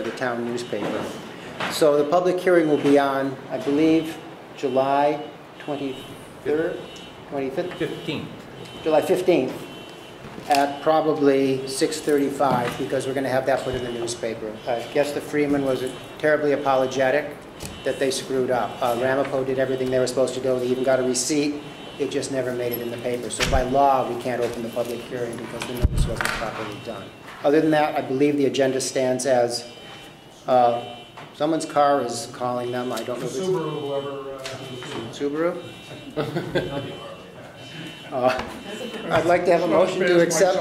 the town newspaper. So the public hearing will be on, I believe, July 23rd, 25th? 15th. July 15th at probably 6:35, because we're going to have that put in the newspaper. I guess the Freeman was terribly apologetic that they screwed up. Ramapo did everything they were supposed to do. They even got a receipt. It just never made it in the paper. So by law, we can't open the public hearing because the notice wasn't properly done. Other than that, I believe the agenda stands as someone's car is calling them. I don't know if it's Subaru. I'd like to have a motion to accept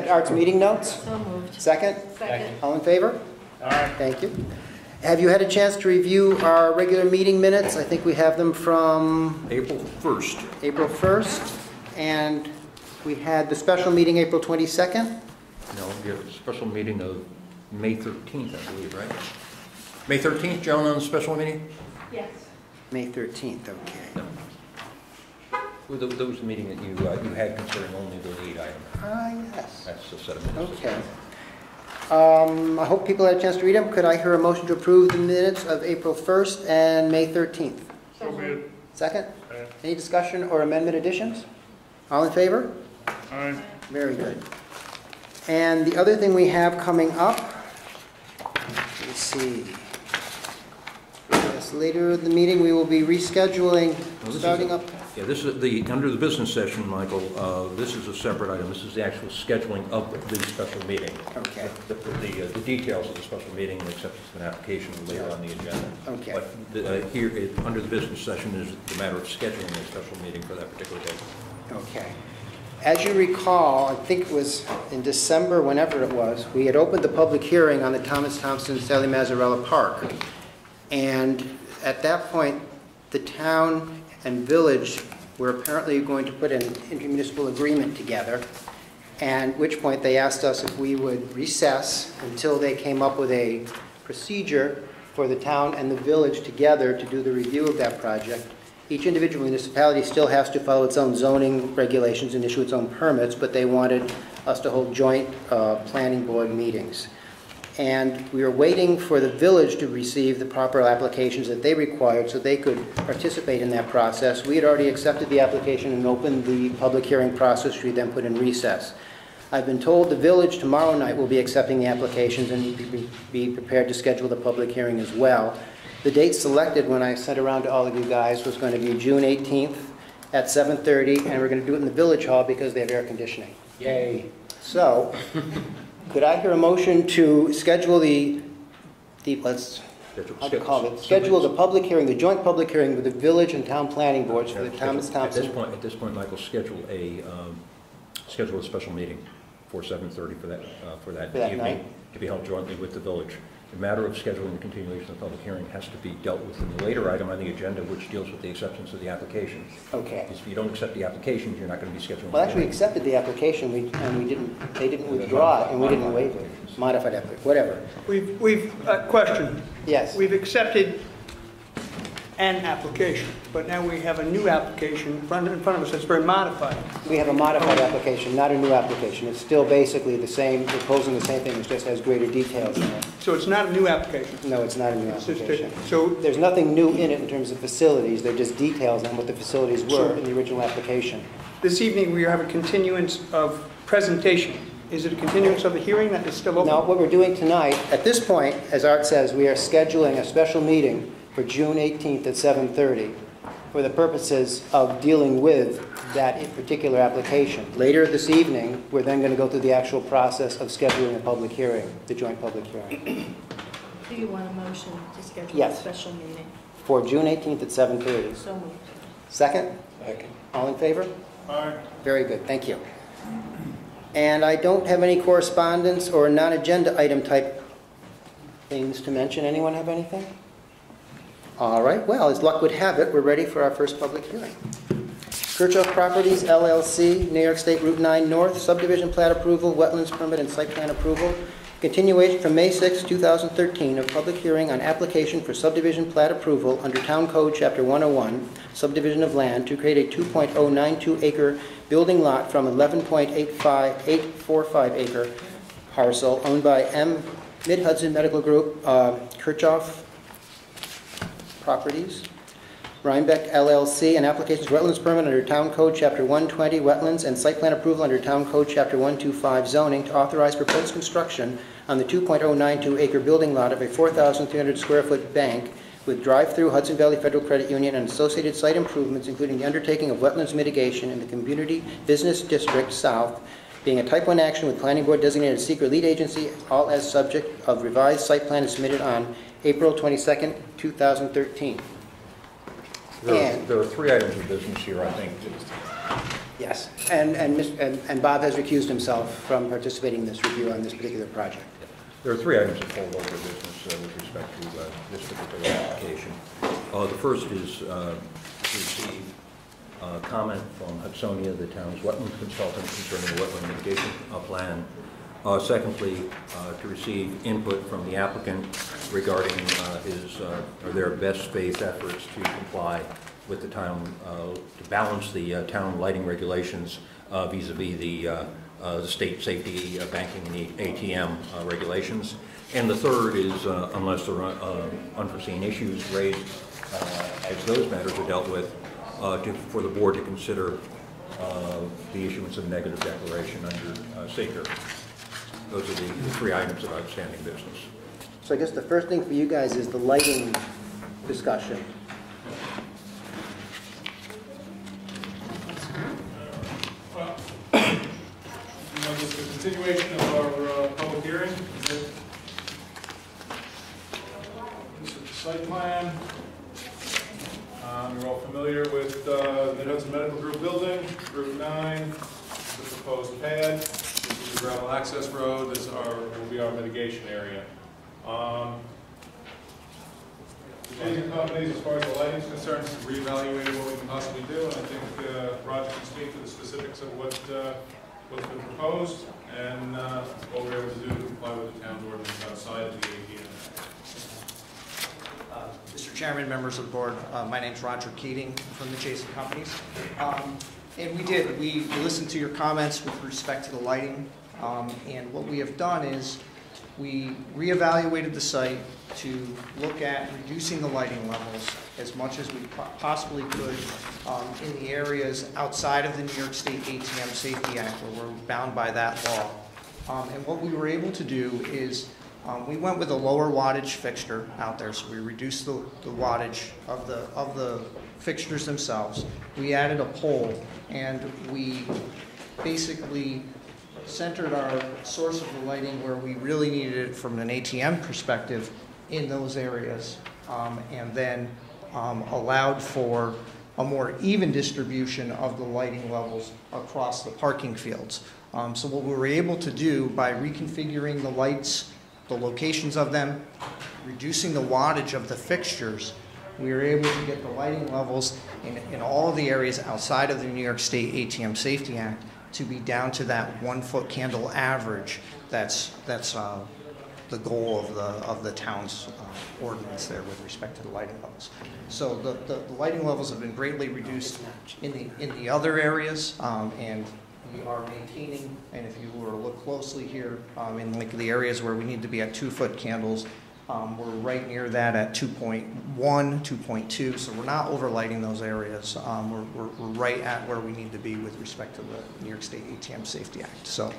Art's meeting notes. So moved. Second? Second. All in favor? Aye. Thank you. Have you had a chance to review our regular meeting minutes? I think we have them from April 1st. April 1st, and we had the special meeting April 22nd. No, we have a special meeting of May 13th, I believe, right? May 13th, Joan, on the special meeting? Yes. May 13th, okay. No. Well, that was the meeting that you had concerning only the lead item. Yes. That's the set of minutes. Okay. I hope people had a chance to read them. Could I hear a motion to approve the minutes of April 1st and May 13th? So moved. Second? Any discussion or amendment additions? All in favor? Aye. Very good. And the other thing we have coming up, let's see. Yes, later in the meeting we will be rescheduling, starting up. Yeah, this is under the business session, Michael. This is a separate item. This is the actual scheduling of the special meeting. Okay. The details of the special meeting and acceptance of an application are later on the agenda. Okay. But here, under the business session, is the matter of scheduling a special meeting for that particular day. Okay. As you recall, I think it was in December, whenever it was, we had opened the public hearing on the Thomas Thompson Sally Mazzarella Park. And at that point, the town and village were apparently going to put an intermunicipal agreement together, and at which point they asked us if we would recess until they came up with a procedure for the town and the village together to do the review of that project. Each individual municipality still has to follow its own zoning regulations and issue its own permits, but they wanted us to hold joint planning board meetings. And we were waiting for the village to receive the proper applications that they required so they could participate in that process. We had already accepted the application and opened the public hearing process, which we then put in recess. I've been told the village tomorrow night will be accepting the applications and be prepared to schedule the public hearing as well. The date selected when I sent around to all of you guys was going to be June 18th at 7:30, and we're going to do it in the village hall because they have air conditioning. Yay. So, could I hear a motion to schedule schedule the public hearing, the joint public hearing with the village and town planning boards for the Thomas Thompson. At this point, Michael, schedule a special meeting for 7:30 for that evening night? to be held jointly with the village. The matter of scheduling the continuation of the public hearing has to be dealt with in the later item on the agenda, which deals with the acceptance of the applications. Okay. If you don't accept the applications, you're not going to be scheduling. Well, actually, we accepted the application, they didn't withdraw it, and we didn't waive it. Modified application, whatever. We've question. Yes. We've accepted an application, but now we have a new application in front of us that's very modified. We have a modified application, not a new application. It's still basically the same, proposing the same thing, it just has greater details in it. So it's not a new application. No, it's not a new application. So There's nothing new in it in terms of facilities. They're just details on what the facilities were in the original application. this evening we have a continuance of presentation. Is it a continuance of the hearing that is still open? No, what we're doing tonight, at this point, as Art says, we are scheduling a special meeting for June 18th at 7:30 for the purposes of dealing with that particular application. Later this evening, we're then going to go through the actual process of scheduling a public hearing, the joint public hearing. Do you want a motion to schedule Yes. a special meeting? For June 18th at 7:30. So moved. Second? Second. All in favor? Aye. Very good, thank you. And I don't have any correspondence or non-agenda item type things to mention. Anyone have anything? All right, well, as luck would have it, we're ready for our first public hearing. Kirchhoff Properties, LLC, New York State Route 9 North, subdivision plat approval, wetlands permit, and site plan approval. Continuation from May 6, 2013 of public hearing on application for subdivision plat approval under Town Code Chapter 101, subdivision of land, to create a 2.092 acre building lot from 11.845 acre parcel owned by M. Mid-Hudson Medical Group, Kirchhoff Properties. Rhinebeck LLC, an application for wetlands permit under Town Code Chapter 120 Wetlands and site plan approval under Town Code Chapter 125 Zoning to authorize proposed construction on the 2.092 acre building lot of a 4,300 square foot bank with drive-through Hudson Valley Federal Credit Union and associated site improvements, including the undertaking of wetlands mitigation in the Community Business District South, being a type 1 action with planning board designated secret lead agency, all as subject of revised site plan is submitted on April 22nd, 2013. There are 3 items of business here, I think. Yes, and Bob has recused himself from participating in this review on this particular project. There are 3 items of holdover business with respect to this particular application. The first is to receive comment from Hudsonia, the town's wetland consultant, concerning the wetland mitigation plan. Secondly, to receive input from the applicant regarding their best faith efforts to comply with the town, to balance the town lighting regulations vis-a-vis the state safety banking and ATM regulations. And the third is, unless there are unforeseen issues raised as those matters are dealt with, for the board to consider the issuance of a negative declaration under SACRE. Those are the 3 items of outstanding business. So I guess the first thing for you guys is the lighting discussion. Well, this is a continuation of our public hearing. This is the site plan. You're all familiar with the Mid-Hudson Medical Group building, Route 9, the proposed pad. This is the gravel access road. This will be our mitigation area. The changing companies, as far as the lighting is concerned, is reevaluating what we can possibly do, and I think Roger can speak to the specifics of what's been proposed and what we're able to do to comply with the town's ordinance outside of the APM. Mr. Chairman, members of the board, my name is Roger Keating from the Jason Companies. And we listened to your comments with respect to the lighting, and what we have done is we reevaluated the site to look at reducing the lighting levels as much as we possibly could in the areas outside of the New York State ATM Safety Act, where we're bound by that law. And what we were able to do is we went with a lower wattage fixture out there, so we reduced the wattage of the fixtures themselves. We added a pole, and we basically centered our source of the lighting where we really needed it from an ATM perspective in those areas, and then allowed for a more even distribution of the lighting levels across the parking fields. So what we were able to do by reconfiguring the lights, the locations of them, reducing the wattage of the fixtures, we were able to get the lighting levels in all of the areas outside of the New York State ATM Safety Act to be down to that 1 foot candle average. That's the goal of the town's ordinance there with respect to the lighting levels. So the lighting levels have been greatly reduced in the other areas, and we are maintaining, and if you were to look closely here, in like the areas where we need to be at 2 foot candles, we're right near that at 2.1, 2.2, so we're not overlighting those areas. We're right at where we need to be with respect to the New York State ATM Safety Act. So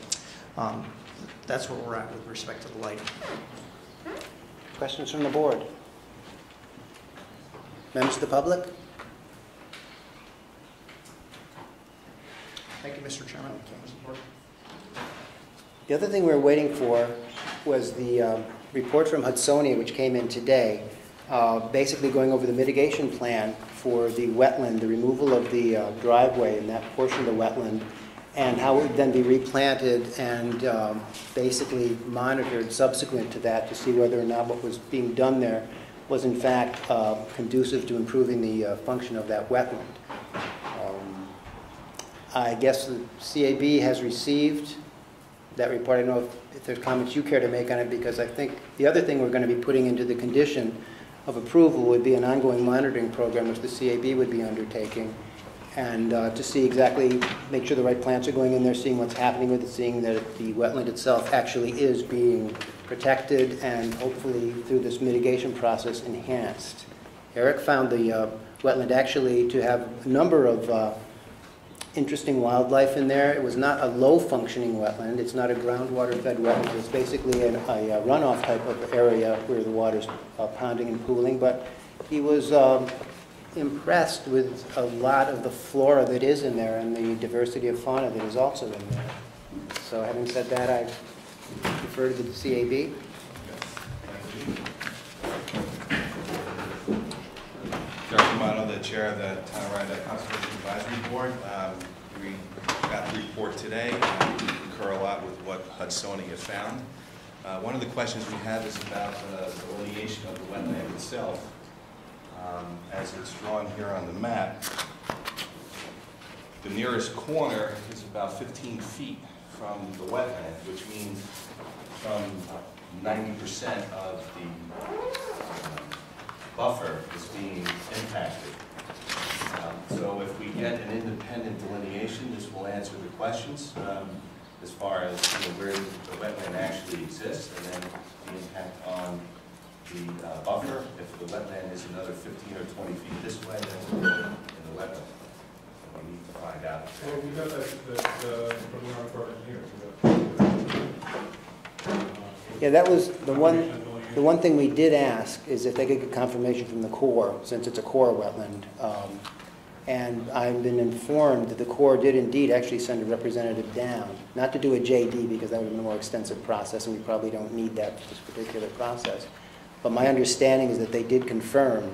that's where we're at with respect to the lighting. Questions from the board? Members of the public? Thank you, Mr. Chairman. The other thing we were waiting for was the report from Hudsonia, which came in today, basically going over the mitigation plan for the wetland, the removal of the driveway in that portion of the wetland, and how it would then be replanted and basically monitored subsequent to that to see whether or not what was being done there was in fact conducive to improving the function of that wetland. I guess the CAB has received that report. I don't know if there's comments you care to make on it, because I think the other thing we're going to be putting into the condition of approval would be an ongoing monitoring program which the CAB would be undertaking. and to see exactly, make sure the right plants are going in there, seeing what's happening with it, seeing that the wetland itself actually is being protected and hopefully through this mitigation process enhanced. Eric found the wetland actually to have a number of interesting wildlife in there. It was not a low-functioning wetland. It's not a groundwater-fed wetland. It's basically a runoff type of area where the water's ponding and pooling. But he was impressed with a lot of the flora that is in there and the diversity of fauna that is also in there. So having said that, I defer to the CAB. Jeff Romano, the chair of the Town of Rhinebeck Conservation Advisory Board. We got the report today. We concur a lot with what Hudsonia found. One of the questions we have is about the delineation of the wetland itself. As it's drawn here on the map, the nearest corner is about 15 feet from the wetland, which means from 90% of the buffer is being impacted. So if we get an independent delineation, this will answer the questions as far as where the wetland actually exists, and then the impact on the buffer. If the wetland is another 15 or 20 feet this way, then we're in the wetland. So we need to find out. Well, we got that from the Army Corps of Engineers. Yeah, that was the one thing we did ask is if they could get confirmation from the Corps, since it's a Corps wetland. And I've been informed that the Corps did indeed actually send a representative down, not to do a JD because that would have been a more extensive process and we probably don't need that for this particular process. But my understanding is that they did confirm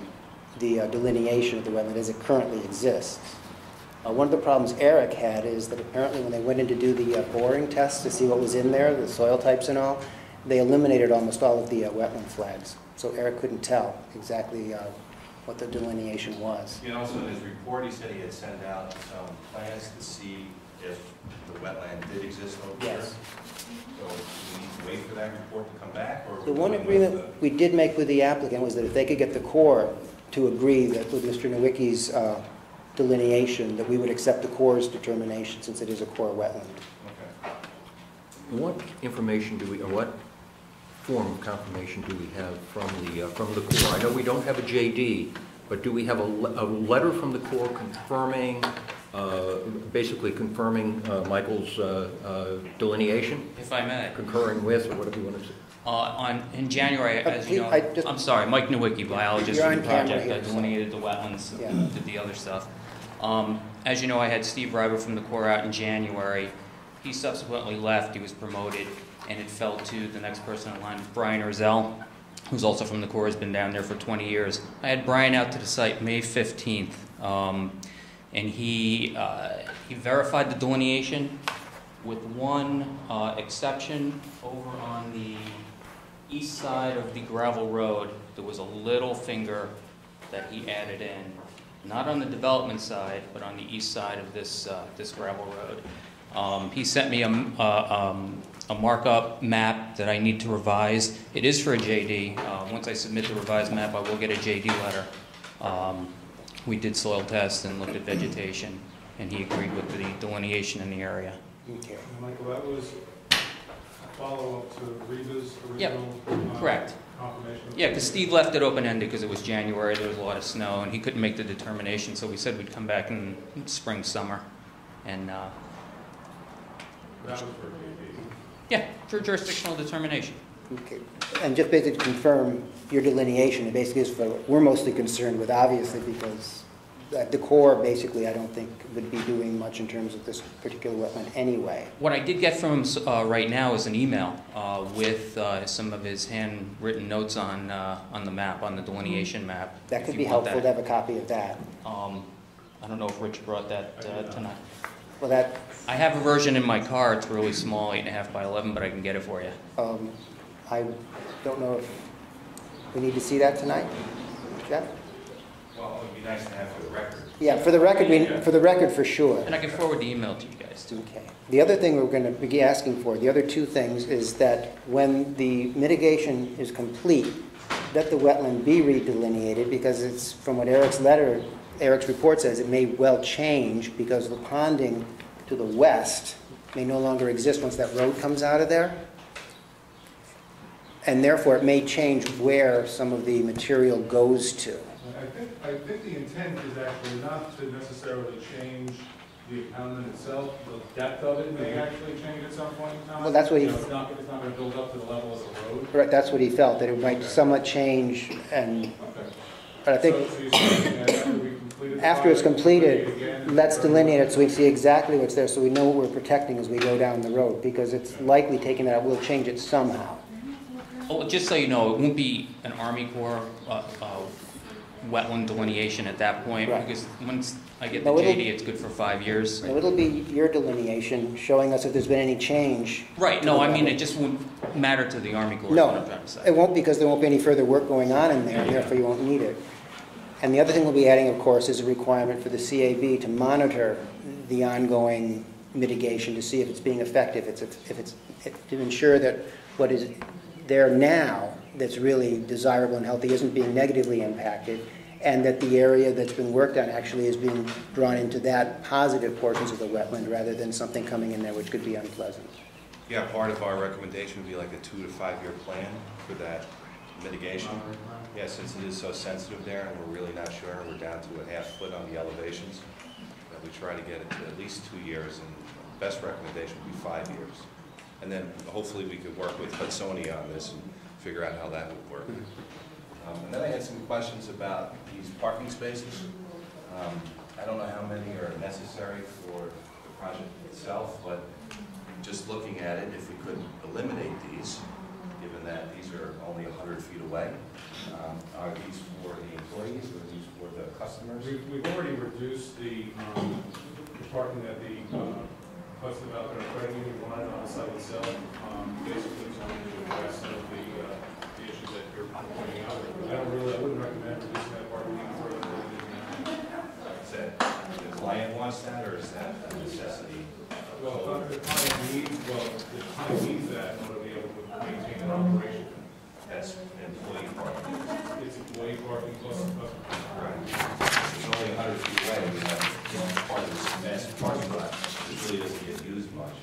the delineation of the wetland as it currently exists. One of the problems Eric had is that apparently when they went in to do the boring tests to see what was in there, the soil types and all, they eliminated almost all of the wetland flags. So Eric couldn't tell exactly what the delineation was. And also in his report, he said he had sent out some plans to see if the wetland did exist over there. Yes. So do we need to wait for that report to come back? Or The one agreement we did make with the applicant was that if they could get the Corps to agree that with Mr. Nowicki's delineation, that we would accept the Corps' determination since it is a Corps wetland. Okay. What information do we, or what form of confirmation do we have from the Corps? I know we don't have a JD, but do we have a letter from the Corps confirming, basically confirming Michael's delineation? If I may. Concurring with, or whatever you want to say. In January, as you know, I'm sorry, Mike Nowicki, biologist You're for on the camera project. here, I delineated the wetlands, Yeah. did the other stuff. As you know, I had Steve Reiber from the Corps out in January. He subsequently left, he was promoted, and it fell to the next person in line, Brian Erzell, who's also from the Corps, has been down there for 20 years. I had Brian out to the site May 15th, and he verified the delineation with one exception. Over on the east side of the gravel road, there was a little finger that he added in, not on the development side, but on the east side of this gravel road. He sent me a markup map that I need to revise. It is for a JD. Once I submit the revised map, I will get a JD letter. We did soil tests and looked at vegetation, and he agreed with the delineation in the area. Okay. And Michael, that was a follow-up to Reba's Yep, original correct. confirmation? Yeah, because Steve left it open-ended because it was January, there was a lot of snow, and he couldn't make the determination, so we said we'd come back in spring, summer, and That was for JD. yeah, for jurisdictional determination. Okay. And just basically confirm your delineation, it basically is for, we're mostly concerned with, obviously, because the Corps, basically, I don't think would be doing much in terms of this particular wetland anyway. What I did get from him right now is an email with some of his handwritten notes on the map, on the delineation map. That if could you be want helpful to have a copy of that. I don't know if Rich brought that tonight. Well, that, I have a version in my car. It's really small, 8.5 by 11, but I can get it for you. I don't know if we need to see that tonight, Jeff? Well, it would be nice to have for the record. Yeah, for the record, for sure. And I can forward the email to you guys, too. Okay. The other thing we're going to be asking for, the other two things, is that when the mitigation is complete, that the wetland be redelineated, because it's, from what Eric's letter Eric's report says, it may well change because the ponding to the west may no longer exist once that road comes out of there. And therefore, it may change where some of the material goes to. I think the intent is actually not to necessarily change the impoundment itself. The depth of it may actually change at some point in time. Well, that's what he- It's not going to build up to the level of the road. Right, that's what he felt, that it might somewhat change, and, Okay. but I think So you're saying that after we complete the after it's project, completed, complete it again, let's delineate it so we see exactly what's there, so we know what we're protecting as we go down the road, because it's likely taking that out, we'll change it somehow. Oh, just so you know, it won't be an Army Corps wetland delineation at that point, Right. because once I get the No, it'll- JD, it's good for 5 years. So it'll be your delineation, showing us if there's been any change. Right, no, I mean, it just won't matter to the Army Corps, is what I'm No, trying to say. it won't, because there won't be any further work going on in there, and therefore you won't need it. And the other thing we'll be adding, of course, is a requirement for the CAB to monitor the ongoing mitigation to see if it's being effective, to ensure that what is there now that's really desirable and healthy isn't being negatively impacted, and that the area that's been worked on actually is being drawn into that positive portions of the wetland rather than something coming in there which could be unpleasant. Yeah, part of our recommendation would be like a 2 to 5 year plan for that mitigation. Yeah, since it is so sensitive there and we're really not sure, we're down to a half foot on the elevations, that we try to get it to at least 2 years, and the best recommendation would be 5 years. And then hopefully we could work with Hudsonia on this and figure out how that would work. And then I had some questions about these parking spaces. I don't know how many are necessary for the project itself, but just looking at it, if we could eliminate these, given that these are only 100 feet away, are these for the employees or are these for the customers? We've already reduced the parking that the Hudson Valley Credit Union wanted on the site itself. Basically, trying to address some of the issues that you're pointing out. I wouldn't recommend reducing that parking any further than it is now. Is that the client wants that, or is that a necessity? Well, the client needs that in order to be able to maintain an operation. That's employee parking. It's employee parking plus customer. Right. It's only 100 feet away. We have part of this massive parking lot. It really doesn't get used much.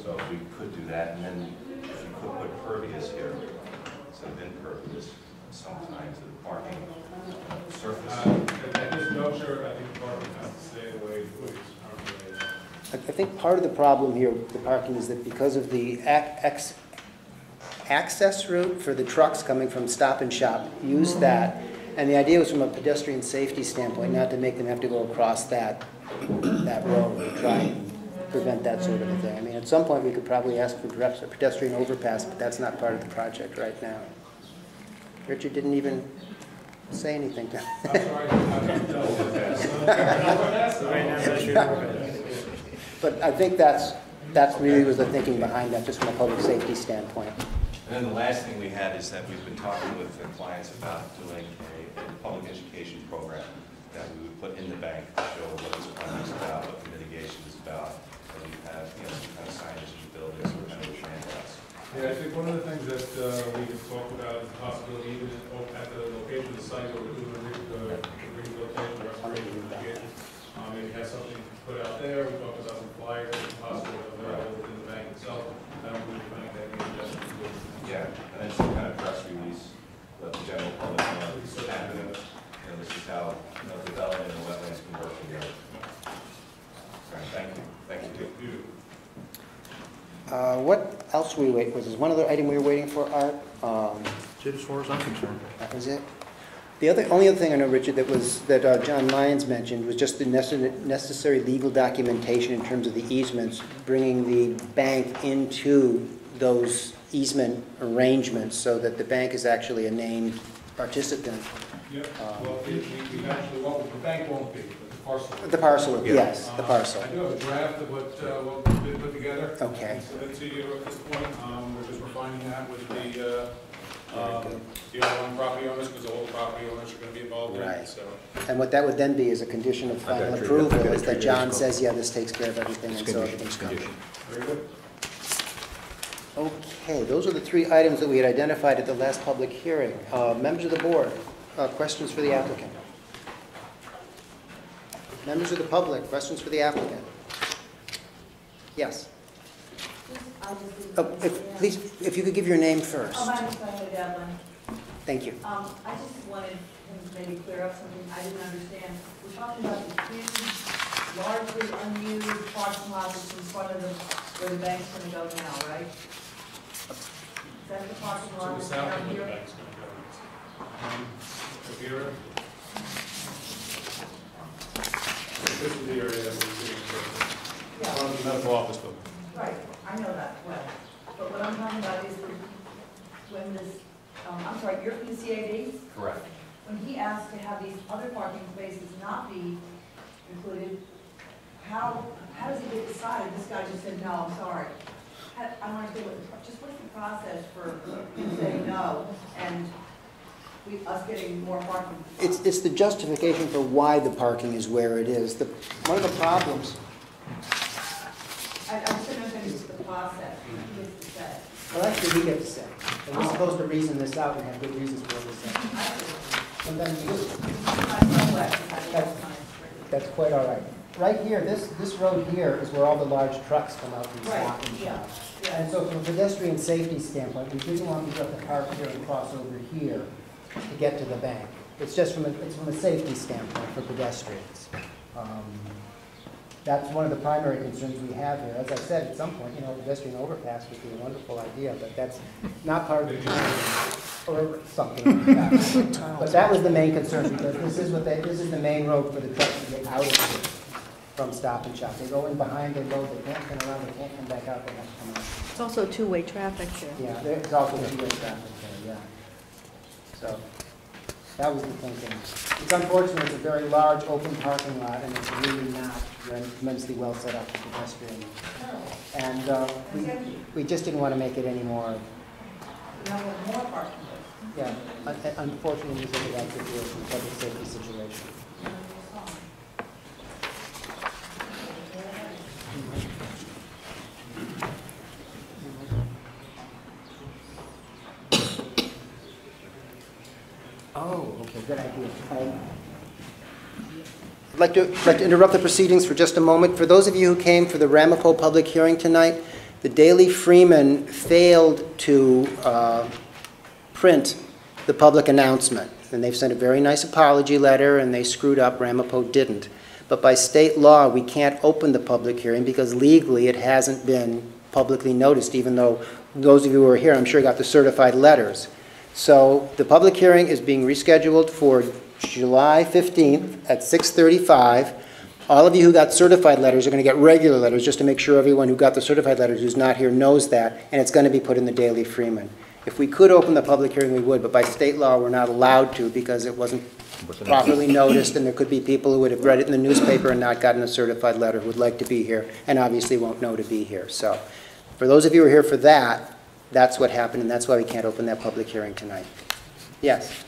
So if we could do that, and then if we could put pervious here, instead of impervious, sometimes the parking surface. At this juncture, I think the parking has to stay the way it is currently. I think part of the problem here with the parking is that because of the access route for the trucks coming from Stop and Shop, use that. And the idea was from a pedestrian safety standpoint, not to make them have to go across that road to try and prevent that sort of a thing. I mean, at some point, we could probably ask for perhaps a pedestrian overpass, but that's not part of the project right now. Richard didn't even say anything to I'm sorry, I can't tell what that's. But I think that's really was the thinking behind that, just from a public safety standpoint. And then the last thing we had is that we've been talking with the clients about doing a public education program that we would put in the bank to show what this plan is about, what the mitigation is about, and we have, some kind of signage in the building, some kind of handouts. Yeah, I think one of the things that we can talk about is the possibility, even at the location of the site where we're doing the rehabilitation, restoration, maybe have something put out there. We talked about some flyers that are possible available within the bank itself. I don't believe the bank had any adjustments to it. Yeah, and then some kind of press release, let the general public know this is happening. This is how development and wetlands can work together. All right, thank you. Thank you. What else were we waiting for? There's one other item we were waiting for, Art. As far as I'm concerned. That was it. The only other thing I know, Richard, that John Lyons mentioned was just the necessary legal documentation in terms of the easements, bringing the bank into those easement arrangements so that the bank is actually a named participant. Yep, well, we actually won't, the bank won't be, but the parcel. The parcel, yes, the parcel. I do have a draft of what we've been put together. Okay. So that's to you at this point. We're just refining that with the other property owners, because all the property owners are going to be involved in it, Right. so. And what that would then be is a condition of final approval, is that John says, yeah, this takes care of everything, and so everything's covered. Very good. Okay, those are the 3 items that we had identified at the last public hearing. Members of the board, questions for the applicant? Members of the public, questions for the applicant? Yes. Please, if you could give your name first. Oh, my name's Snyder Devlin. Thank you. I just wanted him to maybe clear up something I didn't understand. We're talking about the huge, largely unused parking lot that's in front of where the bank's gonna go now, right? Is that the parking To lot the that's south down of the here? bank's going to go. Here. This is the area that we're seeing Yeah, for the medical office building. right, I know that well. But what I'm talking about is when this, I'm sorry, you're from the CAD? Correct. When he asked to have these other parking spaces not be included, how does it get decided? This guy just said, no, I'm sorry. I don't understand what's the process for him saying no and us getting more parking? It's the justification for why the parking is where it is. One of the problems, I just don't understand the process. He gets to say. well, actually, we get to say. And we're supposed to reason this out and have good reasons for what we say. Sometimes we do. That's quite all right. Right here, this road here is where all the large trucks come out and stop and Yeah. shop. And so from a pedestrian safety standpoint, we didn't want people to park here and cross over here to get to the bank. It's just from a safety standpoint for pedestrians. That's one of the primary concerns we have here. As I said, at some point, a pedestrian overpass would be a wonderful idea, but that's not part of the plan, or something like that. But that was the main concern, because this is the main road for the trucks to get out of here from Stop and Shop. They go in behind, they load, they can't turn around, they can't come back out, they have to come out. It's also two-way traffic there. Yeah, there's also two-way traffic there, yeah. So, that was the thinking. It's unfortunate, it's a very large open parking lot, and it's really not tremendously well set up for pedestrians. And we just didn't want to make it any more, Now we have more parking. yeah, unfortunately, it's a bad situation, public safety situation. Oh, okay, good idea. I'd like to interrupt the proceedings for just a moment. For those of you who came for the Ramapo public hearing tonight, the Daily Freeman failed to print the public announcement. And they've sent a very nice apology letter, and they screwed up. Ramapo didn't. But by state law, we can't open the public hearing because legally it hasn't been publicly noticed, even though those of you who are here, I'm sure, got the certified letters. So the public hearing is being rescheduled for July 15th at 6:35. All of you who got certified letters are going to get regular letters, just to make sure everyone who got the certified letters who's not here knows that, and it's going to be put in the Daily Freeman. If we could open the public hearing, we would, but by state law, we're not allowed to because it wasn't properly noticed, and there could be people who would have read it in the newspaper and not gotten a certified letter who would like to be here and obviously won't know to be here. So for those of you who are here for that, that's what happened, and that's why we can't open that public hearing tonight. Yes?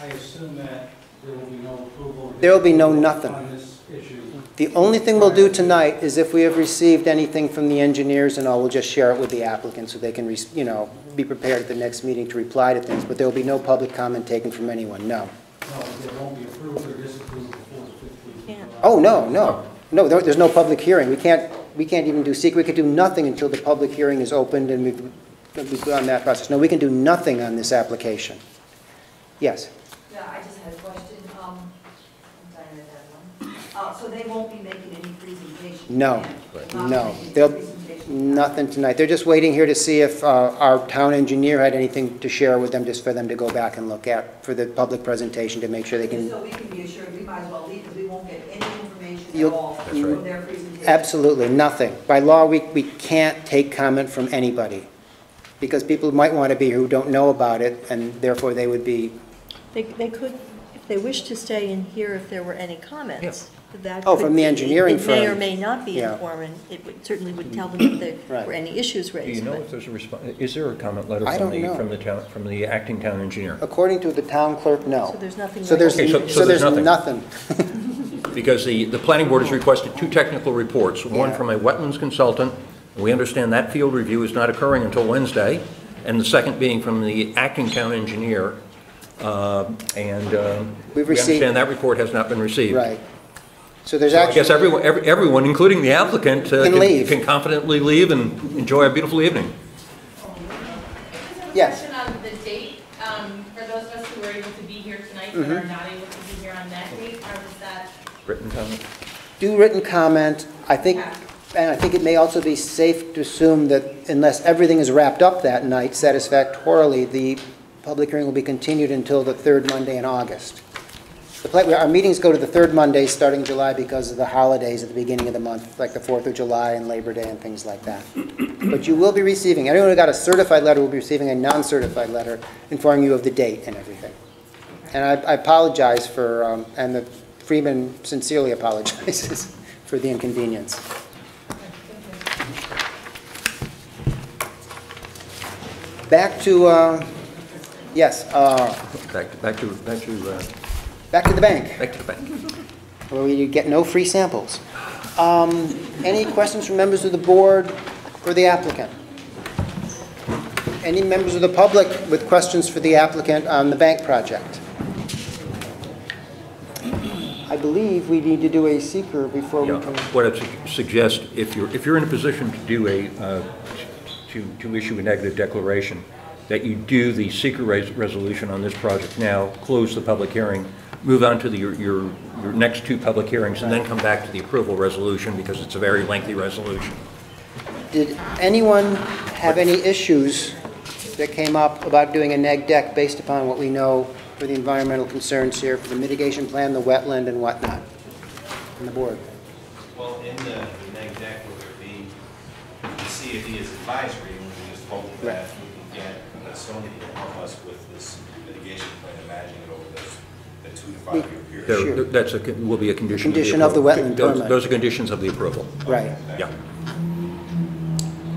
I assume that there will be no approval. There will be no nothing. On this issue. The only thing we'll do tonight is if we have received anything from the engineers and all, we'll just share it with the applicant so they can, be prepared at the next meeting to reply to things. But there will be no public comment taken from anyone, no. No, there won't be approved or disapproved before the 15th. Oh, no, no. No, there's no public hearing. We can't even do secret. We could do nothing until the public hearing is opened and we've gone that process. No, we can do nothing on this application. Yes? Yeah, I just had a question. I'm sorry, that one. So they won't be making any presentation? No, Not no. making They'll, presentation. nothing tonight. They're just waiting here to see if our town engineer had anything to share with them, just for them to go back and look at for the public presentation to make sure they Just can. so we can be assured, we might as well leave, because we won't get any information at You'll- all That's from their presentation. Absolutely, nothing. By law, we can't take comment from anybody, because people might want to be here who don't know about it, and therefore they would be. They could, if they wish to stay in here, if there were any comments. That Oh, could from the be- engineering It may or firm. may not be Yeah. informant. It certainly would tell them if there Right. were any issues Do you raised. know but- if there's a response? Is there a comment letter I from don't know. from the acting town engineer? According to the town clerk, no. So there's nothing. So there's, Okay, so so there's there's nothing. Because the planning board has requested 2 technical reports, one Yeah. from a wetlands consultant. We understand that field review is not occurring until Wednesday, and the second being from the acting town engineer. We've We received- understand that report has not been received. Right. So there's So I actually... guess everyone, including the applicant, Can leave. can confidently leave and enjoy a beautiful evening. Yes. Question on the date, for those of us who were able to be here tonight but are not able to be here on that date, how does that? Written comment? Do written comment. I think, and I think it may also be safe to assume that unless everything is wrapped up that night satisfactorily, the public hearing will be continued until the third Monday in August. Our meetings go to the third Monday starting July because of the holidays at the beginning of the month, like the 4th of July and Labor Day and things like that. But you will be receiving, anyone who got a certified letter will be receiving a non-certified letter informing you of the date and everything. And I apologize for, and the Freeman sincerely apologizes for the inconvenience. Back to, yes, Back to the bank. back to the bank, Back to the bank. where you get no free samples. Any questions from members of the board for the applicant? Any members of the public with questions for the applicant on the bank project? I believe we need to do a seeker before we Yeah. can... What I'd suggest, if you're in a position to do to issue a negative declaration, that you do the seeker resolution on this project now, close the public hearing, move on to your next two public hearings, and then come back to the approval resolution, because it's a very lengthy resolution. Did anyone have any issues that came up about doing a neg deck based upon what we know for the environmental concerns here, for the mitigation plan, the wetland, and whatnot, on the board? Well, in the neg deck, will there be, the CFD is advisory, and we just hope that we can get Sony to help us with this mitigation plan, managing it over the 2 to 5 year period. Sure. That's will be a condition. Condition of the wetland permit. Those are conditions of the approval. Right. Yeah.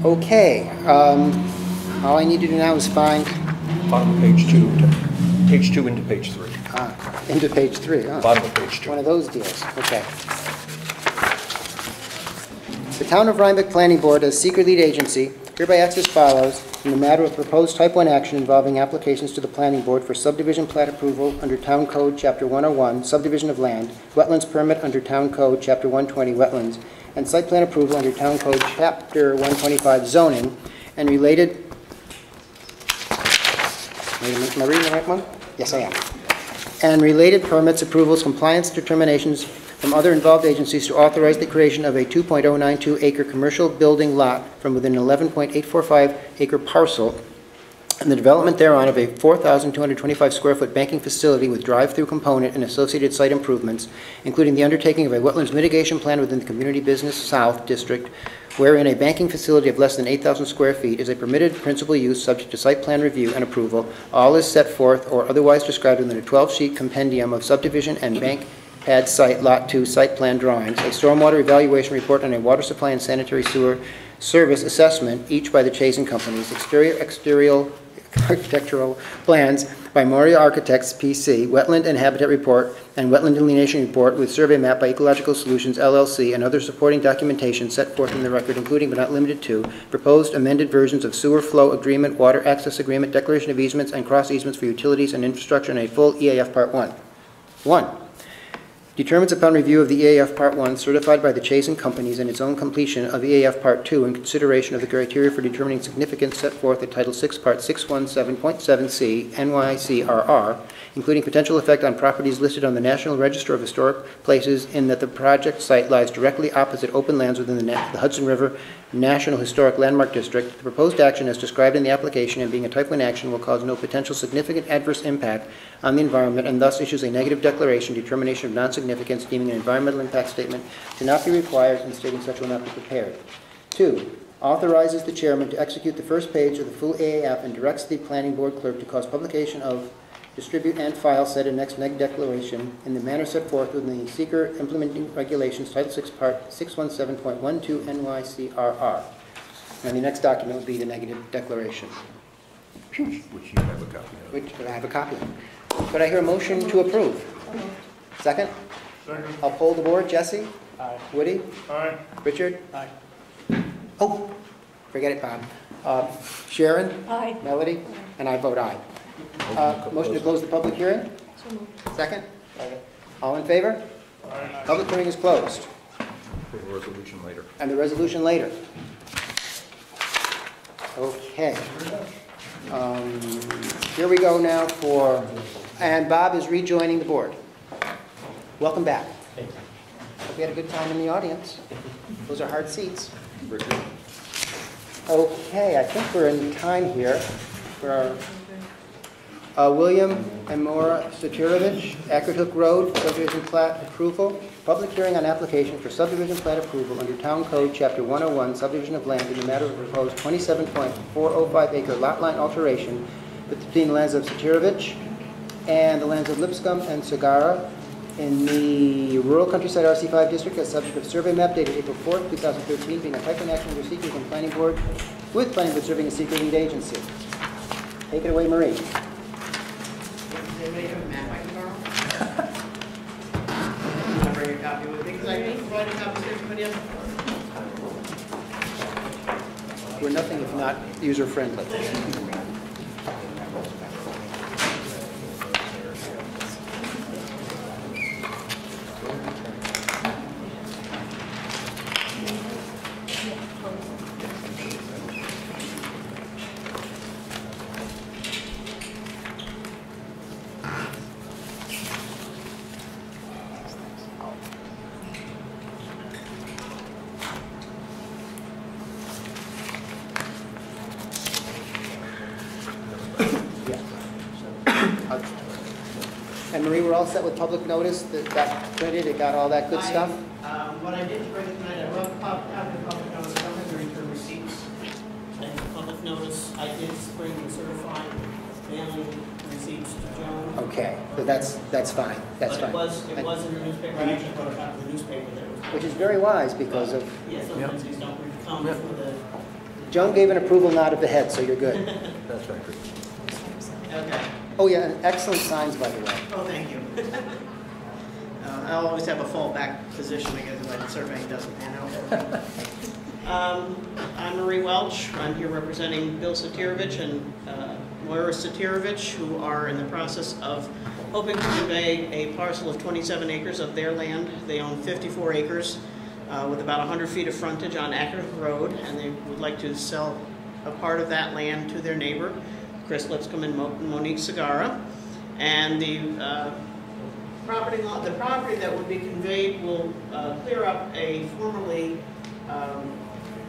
Okay. All I need to do now is find Bottom of page 2. Page 2 into page 3. into page 3. Huh? Bottom of page 2. One of those deals. Okay. The Town of Rhinebeck Planning Board, as seeker lead agency, hereby acts as follows in the matter of proposed Type 1 action involving applications to the Planning Board for subdivision plat approval under Town Code Chapter 101, subdivision of land, wetlands permit under Town Code Chapter 120, wetlands, and site plan approval under Town Code Chapter 125, zoning, and related... Wait a minute, am I reading the right one? Yes, I am. And related permits, approvals, compliance determinations from other involved agencies to authorize the creation of a 2.092 acre commercial building lot from within an 11.845 acre parcel and the development thereon of a 4,225 square foot banking facility with drive-through component and associated site improvements, including the undertaking of a wetlands mitigation plan within the Community Business South District, wherein a banking facility of less than 8,000 square feet is a permitted principal use subject to site plan review and approval. All is set forth or otherwise described within a 12-sheet compendium of subdivision and bank pad site lot 2 site plan drawings, a stormwater evaluation report, and a water supply and sanitary sewer service assessment, each by the Chazen Companies, exterior architectural plans by Moria Architects PC, wetland and habitat report, and wetland delineation report with survey map by Ecological Solutions LLC, and other supporting documentation set forth in the record, including but not limited to proposed amended versions of sewer flow agreement, water access agreement, declaration of easements, and cross easements for utilities and infrastructure, and a full EAF Part 1. 1. Determines upon review of the EAF Part 1 certified by the Chazen Companies and its own completion of EAF Part 2 in consideration of the criteria for determining significance set forth at Title 6 Part 617.7c NYCRR, including potential effect on properties listed on the National Register of Historic Places in that the project site lies directly opposite open lands within the Hudson River National Historic Landmark District. The proposed action as described in the application and being a Type 1 action will cause no potential significant adverse impact on the environment and thus issues a negative declaration, determination of non-significance, deeming an environmental impact statement to not be required and stating such will not be prepared. 2. Authorizes the chairman to execute the first page of the full EAF and directs the planning board clerk to cause publication of, distribute, and file said annexed neg declaration in the manner set forth within the seeker implementing regulations, Title 6 Part 617.12 NYCRR. And the next document will be the negative declaration. Which you have a copy of. Which I have a copy of. Could I hear a motion to approve? Second? Second. I'll poll the board. Jesse? Aye. Woody? Aye. Richard? Aye. Oh, forget it, Bob. Sharon? Aye. Melody? And I vote aye. Motion to close the public hearing? Second? All in favor? Public hearing is closed. For the resolution later. And the resolution later. Okay. Here we go now for, and Bob is rejoining the board. Welcome back. Hope you had a good time in the audience. Those are hard seats. Okay, I think we're in time here for our William and Maura Sakaravich, Ackert Hook Road, subdivision plat approval. Public hearing on application for subdivision plat approval under Town Code, Chapter 101, subdivision of land in the matter of proposed 27.405 acre lot line alteration between the lands of Sakaravich and the lands of Lipscomb and Sagara in the rural countryside RC5 district as subject of survey map dated April 4th, 2013, being a type of action under secret and planning board, with planning board serving as secret lead agency. Take it away, Marie. Anybody have a map I can borrow? I'll bring a copy with me, because I can provide a copy to everybody else. We're nothing if not user-friendly. And Marie, we're all set with public notice that got printed, it got all that good stuff? What I did bring tonight, I wrote a copy of public notice, I'm going to return receipts. And public notice, I did bring the certified mailing receipts to Joan. Okay, so that's fine, that's fine. But it was in the newspaper, I actually wrote a copy of the newspaper that was. Which is very wise because of, Yeah, sometimes these don't come for the. Joan gave an approval nod of the head, so you're good. That's right. Okay. Oh yeah, and excellent signs, by the way. Oh, thank you. I'll always have a fallback position, I guess, if my surveying doesn't pan out. I'm Marie Welch. I'm here representing Bill Sakaravich and Moira Sakaravich, who are in the process of hoping to convey a parcel of 27 acres of their land. They own 54 acres with about 100 feet of frontage on Ackert Road, and they would like to sell a part of that land to their neighbor, Chris Lipscomb and Monique Sagara. And the property that would be conveyed will clear up a formerly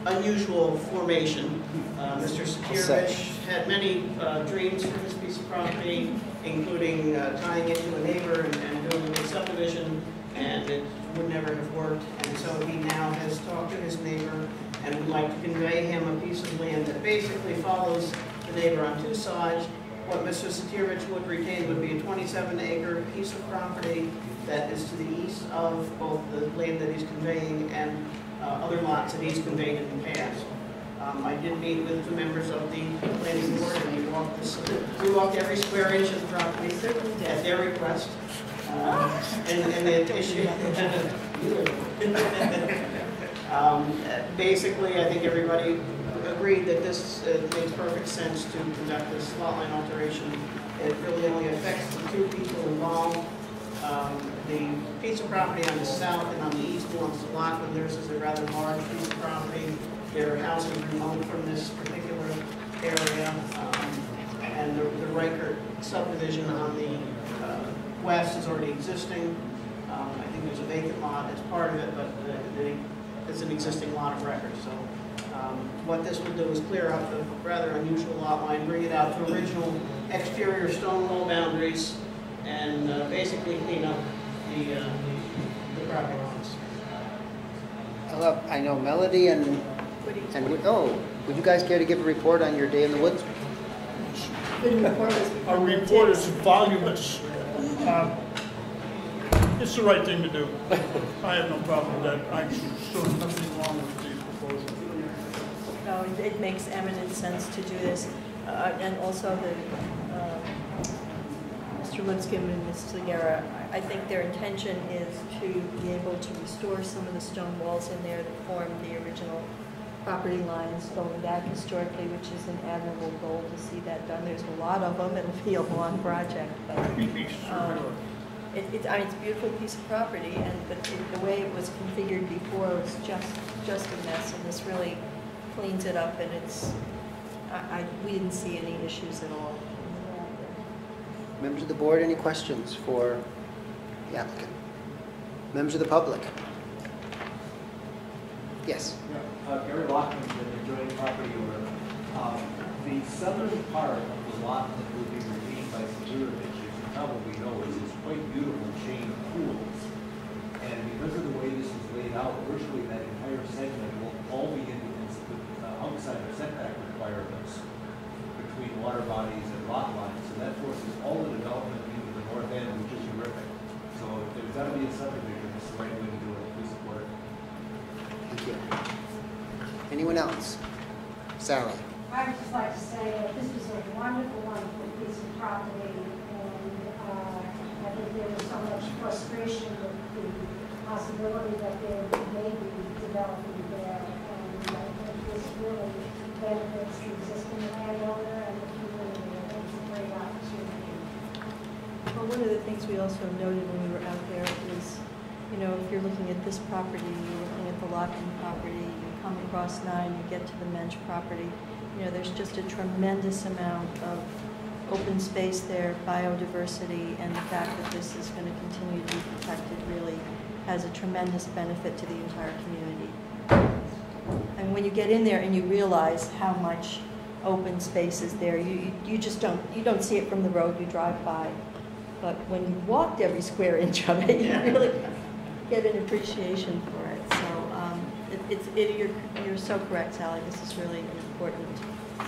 unusual formation. Mr. Sakaravich had many dreams for this piece of property, including tying it to a neighbor and building a subdivision, and it would never have worked. And so he now has talked to his neighbor and would like to convey him a piece of land that basically follows the neighbor on two sides. What Mr. Sakaravich would retain would be a 27-acre piece of property that is to the east of both the land that he's conveying and other lots that he's conveyed in the past. I did meet with the members of the planning board, and we walked every square inch of the property at their request. And the issue, basically, I think everybody agreed that this makes perfect sense to conduct this lot line alteration. It really only affects the two people involved. The piece of property on the south and on the east belongs to Lockwood. Theirs is a rather large piece of property. Their house is remote from this particular area. And the Reichert subdivision on the west is already existing. I think there's a vacant lot as part of it, but it's an existing lot of record. So what this will do is clear up the rather unusual lot line, bring it out to original exterior stone wall boundaries, and basically clean up the property lines. I know Melody and would you guys care to give a report on your day in the woods? Our report is voluminous. It's the right thing to do. I have no problem with that. I'm sure nothing wrong with these proposals. No, it makes eminent sense to do this. And also Mr. Lipscomb and Ms. Sagara, I think their intention is to be able to restore some of the stone walls in there that formed the original property lines going back historically, which is an admirable goal to see that done. There's a lot of them. It'll be a long project, but I mean, it's a beautiful piece of property, but the way it was configured before was just a mess, and this really cleans it up, and we didn't see any issues at all. Members of the board, any questions for the applicant? Members of the public? Yes. Gary Lockman, the adjoining property owner. The southern part of the lot that will be retained by Sakaravich, as you probably know, is this quite beautiful chain of pools. And because of the way this is laid out, virtually that entire segment will all be outside of setback requirements between water bodies and lot lines. So that forces all the development into the north end, which is horrific. So if there's got to be a subdivision, it's the right way to do it. Please support it. Thank you. Anyone else? Sally? I would just like to say that this is a wonderful, wonderful piece of property, and I think there was so much frustration with the possibility that there may be development there, and I think this really benefits the existing landowner and the community. I think it's a great opportunity. Well, one of the things we also noted when we were out there is, you know, if you're looking at this property, you're looking at the Lockman property, you come across 9, you get to the Mensch property, you know, there's just a tremendous amount of open space there, biodiversity, and the fact that this is going to continue to be protected really has a tremendous benefit to the entire community. And when you get in there and you realize how much open space is there, you just don't see it from the road, you drive by. But when you walked every square inch of it, you really get an appreciation for it. So you're so correct, Sally. This is really an important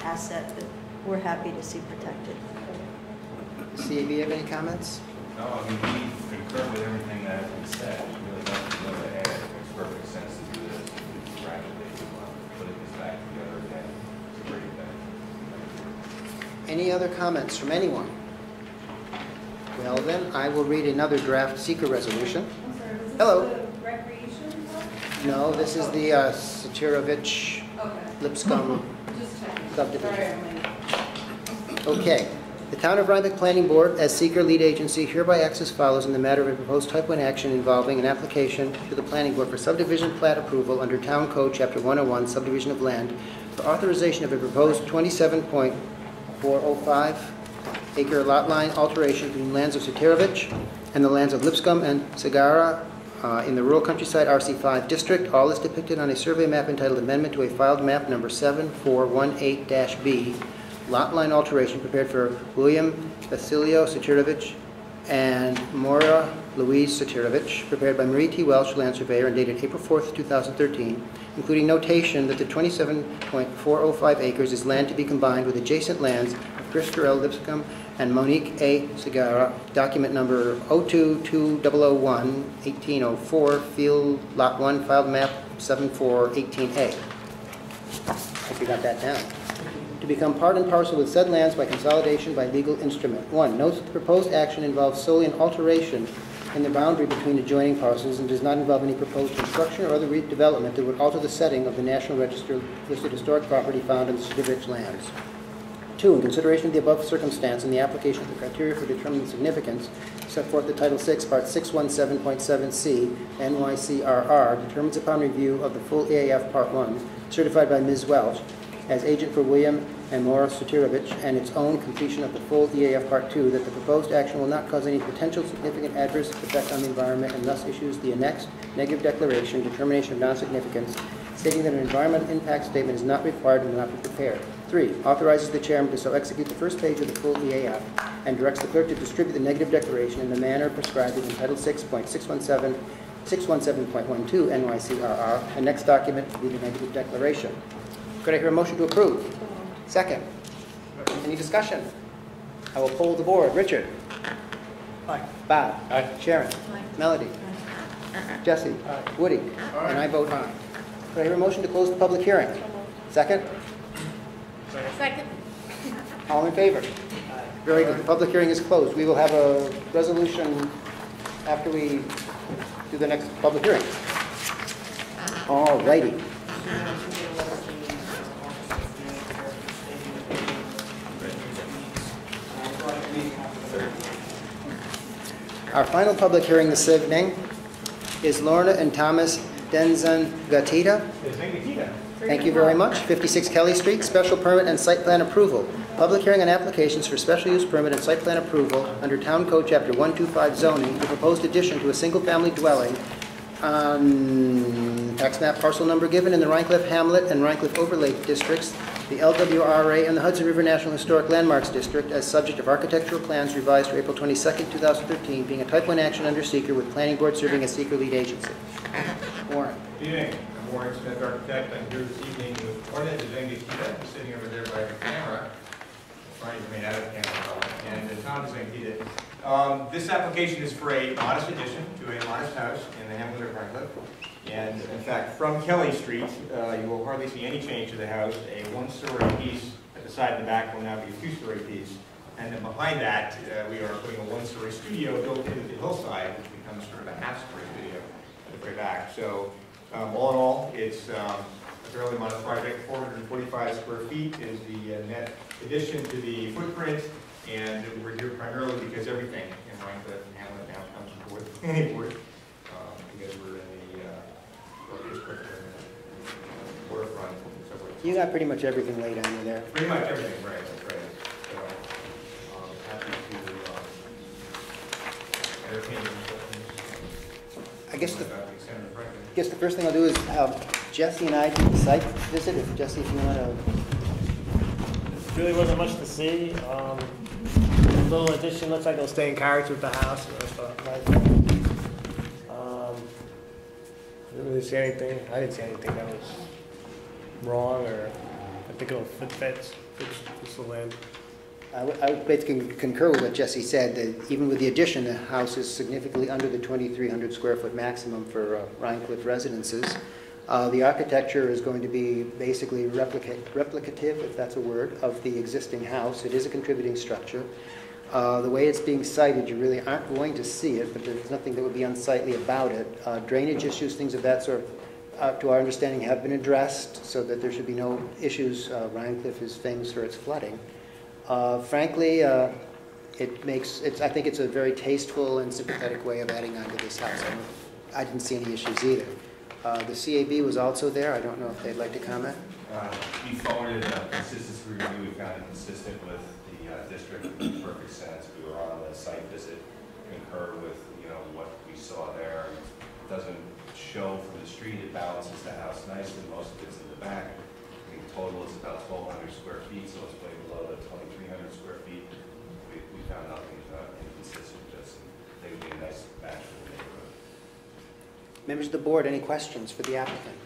asset that we're happy to see protected. CAB, have any comments? No, I mean, we concur with everything that has been said. There's really nothing more to add. It makes perfect sense to do this. To congratulate you on putting this back together again. It's a great event. Any other comments from anyone? Well then, I will read another draft seeker resolution. I'm sorry, was this Hello. the recreation park? No, this is the Sakaravich Lipscomb Just checking. subdivision. Sorry, I'm late. Okay. The Town of Rhinebeck Planning Board, as seeker lead agency, hereby acts as follows in the matter of a proposed type 1 action involving an application to the Planning Board for subdivision plat approval under Town Code Chapter 101, Subdivision of Land, for authorization of a proposed 27.405 acre lot line alteration between lands of Sakaravich and the lands of Lipscomb and Sagara in the rural countryside RC5 district. All is depicted on a survey map entitled Amendment to a filed map number 7418-B. Lot line alteration prepared for William Basilio Sakaravich and Maura Louise Sakaravich, prepared by Marie T. Welsh, land surveyor, and dated April 4th, 2013, including notation that the 27.405 acres is land to be combined with adjacent lands of Christopher L. Lipscomb and Monique A. Sagara, document number 02201, 1804, field lot 1, filed map 7418A. Hope you got that down. To become part and parcel with said lands by consolidation by legal instrument. 1. Notes that the proposed action involves solely an alteration in the boundary between adjoining parcels and does not involve any proposed construction or other redevelopment that would alter the setting of the National Register listed historic property found in the Sakaravich lands. 2. In consideration of the above circumstance and the application of the criteria for determining significance set forth in Title VI, Part 617.7c, NYCRR, determines upon review of the full EAF Part 1, certified by Ms. Welch, as agent for William and Maura Sakaravich, and its own completion of the full EAF Part 2, that the proposed action will not cause any potential significant adverse effect on the environment, and thus issues the annexed negative declaration, determination of non-significance, stating that an environmental impact statement is not required and will not be prepared. 3. Authorizes the chairman to so execute the first page of the full EAF and directs the clerk to distribute the negative declaration in the manner prescribed in Title 6.617, 617.12 NYCRR. The next document will be the negative declaration. Could I hear a motion to approve? Second. Any discussion? I will poll the board. Richard? Aye. Bob? Aye. Sharon? Aye. Melody? Jesse? Woody? And I vote aye. Could I hear a motion to close the public hearing? Second. Second. All in favor? Very good. The public hearing is closed. We will have a resolution after we do the next public hearing. All righty. Our final public hearing this evening is Lorna and Thomas Denzin Gatita. Thank you very much. 56 Kelly Street, special permit and site plan approval. Public hearing on applications for special use permit and site plan approval under Town Code Chapter 125 zoning, the proposed addition to a single-family dwelling on tax map parcel number given in the Rhinecliff Hamlet and Rhinecliff Overlay districts, the LWRA and the Hudson River National Historic Landmarks District as subject of architectural plans revised for April 22nd, 2013, being a type 1 action under seeker with planning board serving as seeker lead agency. Warren. Good evening. I'm Warren Smith, architect. I'm here this evening with Lorna Gatita, who's sitting over there by the camera. Trying to remain out of the camera, and Thomas Gatita. This application is for a modest addition to a modest house in the hamlet of Rhinecliff. And in fact, from Kelly Street, you will hardly see any change to the house. A one-story piece at the side and the back will now be a two-story piece. And then behind that, we are putting a one-story studio built into the hillside, which becomes sort of a half-story studio at the very back. So all in all, it's a fairly modest project. 445 square feet is the net addition to the footprint. And we're here primarily because everything in Rhinecliff and Hamlet now comes before the planning board, because we're in the district and waterfront and so forth. You got pretty much everything laid under there. Pretty much everything, right, that's right. So, happy to entertain your questions. I guess the first thing I'll do is have Jesse and I do the site visit. If Jesse, if you want to. Really wasn't much to see. Little addition, looks like it'll stay in character with the house. Didn't really see anything. I didn't see anything that was wrong, or I think it'll fits the land. I would basically concur with what Jesse said, that even with the addition, the house is significantly under the 2,300 square foot maximum for Rhinecliff residences. The architecture is going to be basically replicative, if that's a word, of the existing house. It is a contributing structure. The way it's being sited, you really aren't going to see it, but there's nothing that would be unsightly about it. Drainage issues, things of that sort, to our understanding, have been addressed so that there should be no issues. Rhinecliff is famous for its flooding. Frankly, I think it's a very tasteful and sympathetic way of adding on to this house. I didn't see any issues either. The CAB was also there. I don't know if they'd like to comment. We forwarded a consistency review. We found it consistent with the district. It made perfect sense. We were on the site visit, concur with what we saw there. It doesn't show from the street. It balances the house nicely. Most of it's in the back. I think total is about 1,200 square feet, so it's way below the 2,300 square feet. We found nothing inconsistent. Just they would be a nice match for the neighborhood. Members of the board, any questions for the applicant?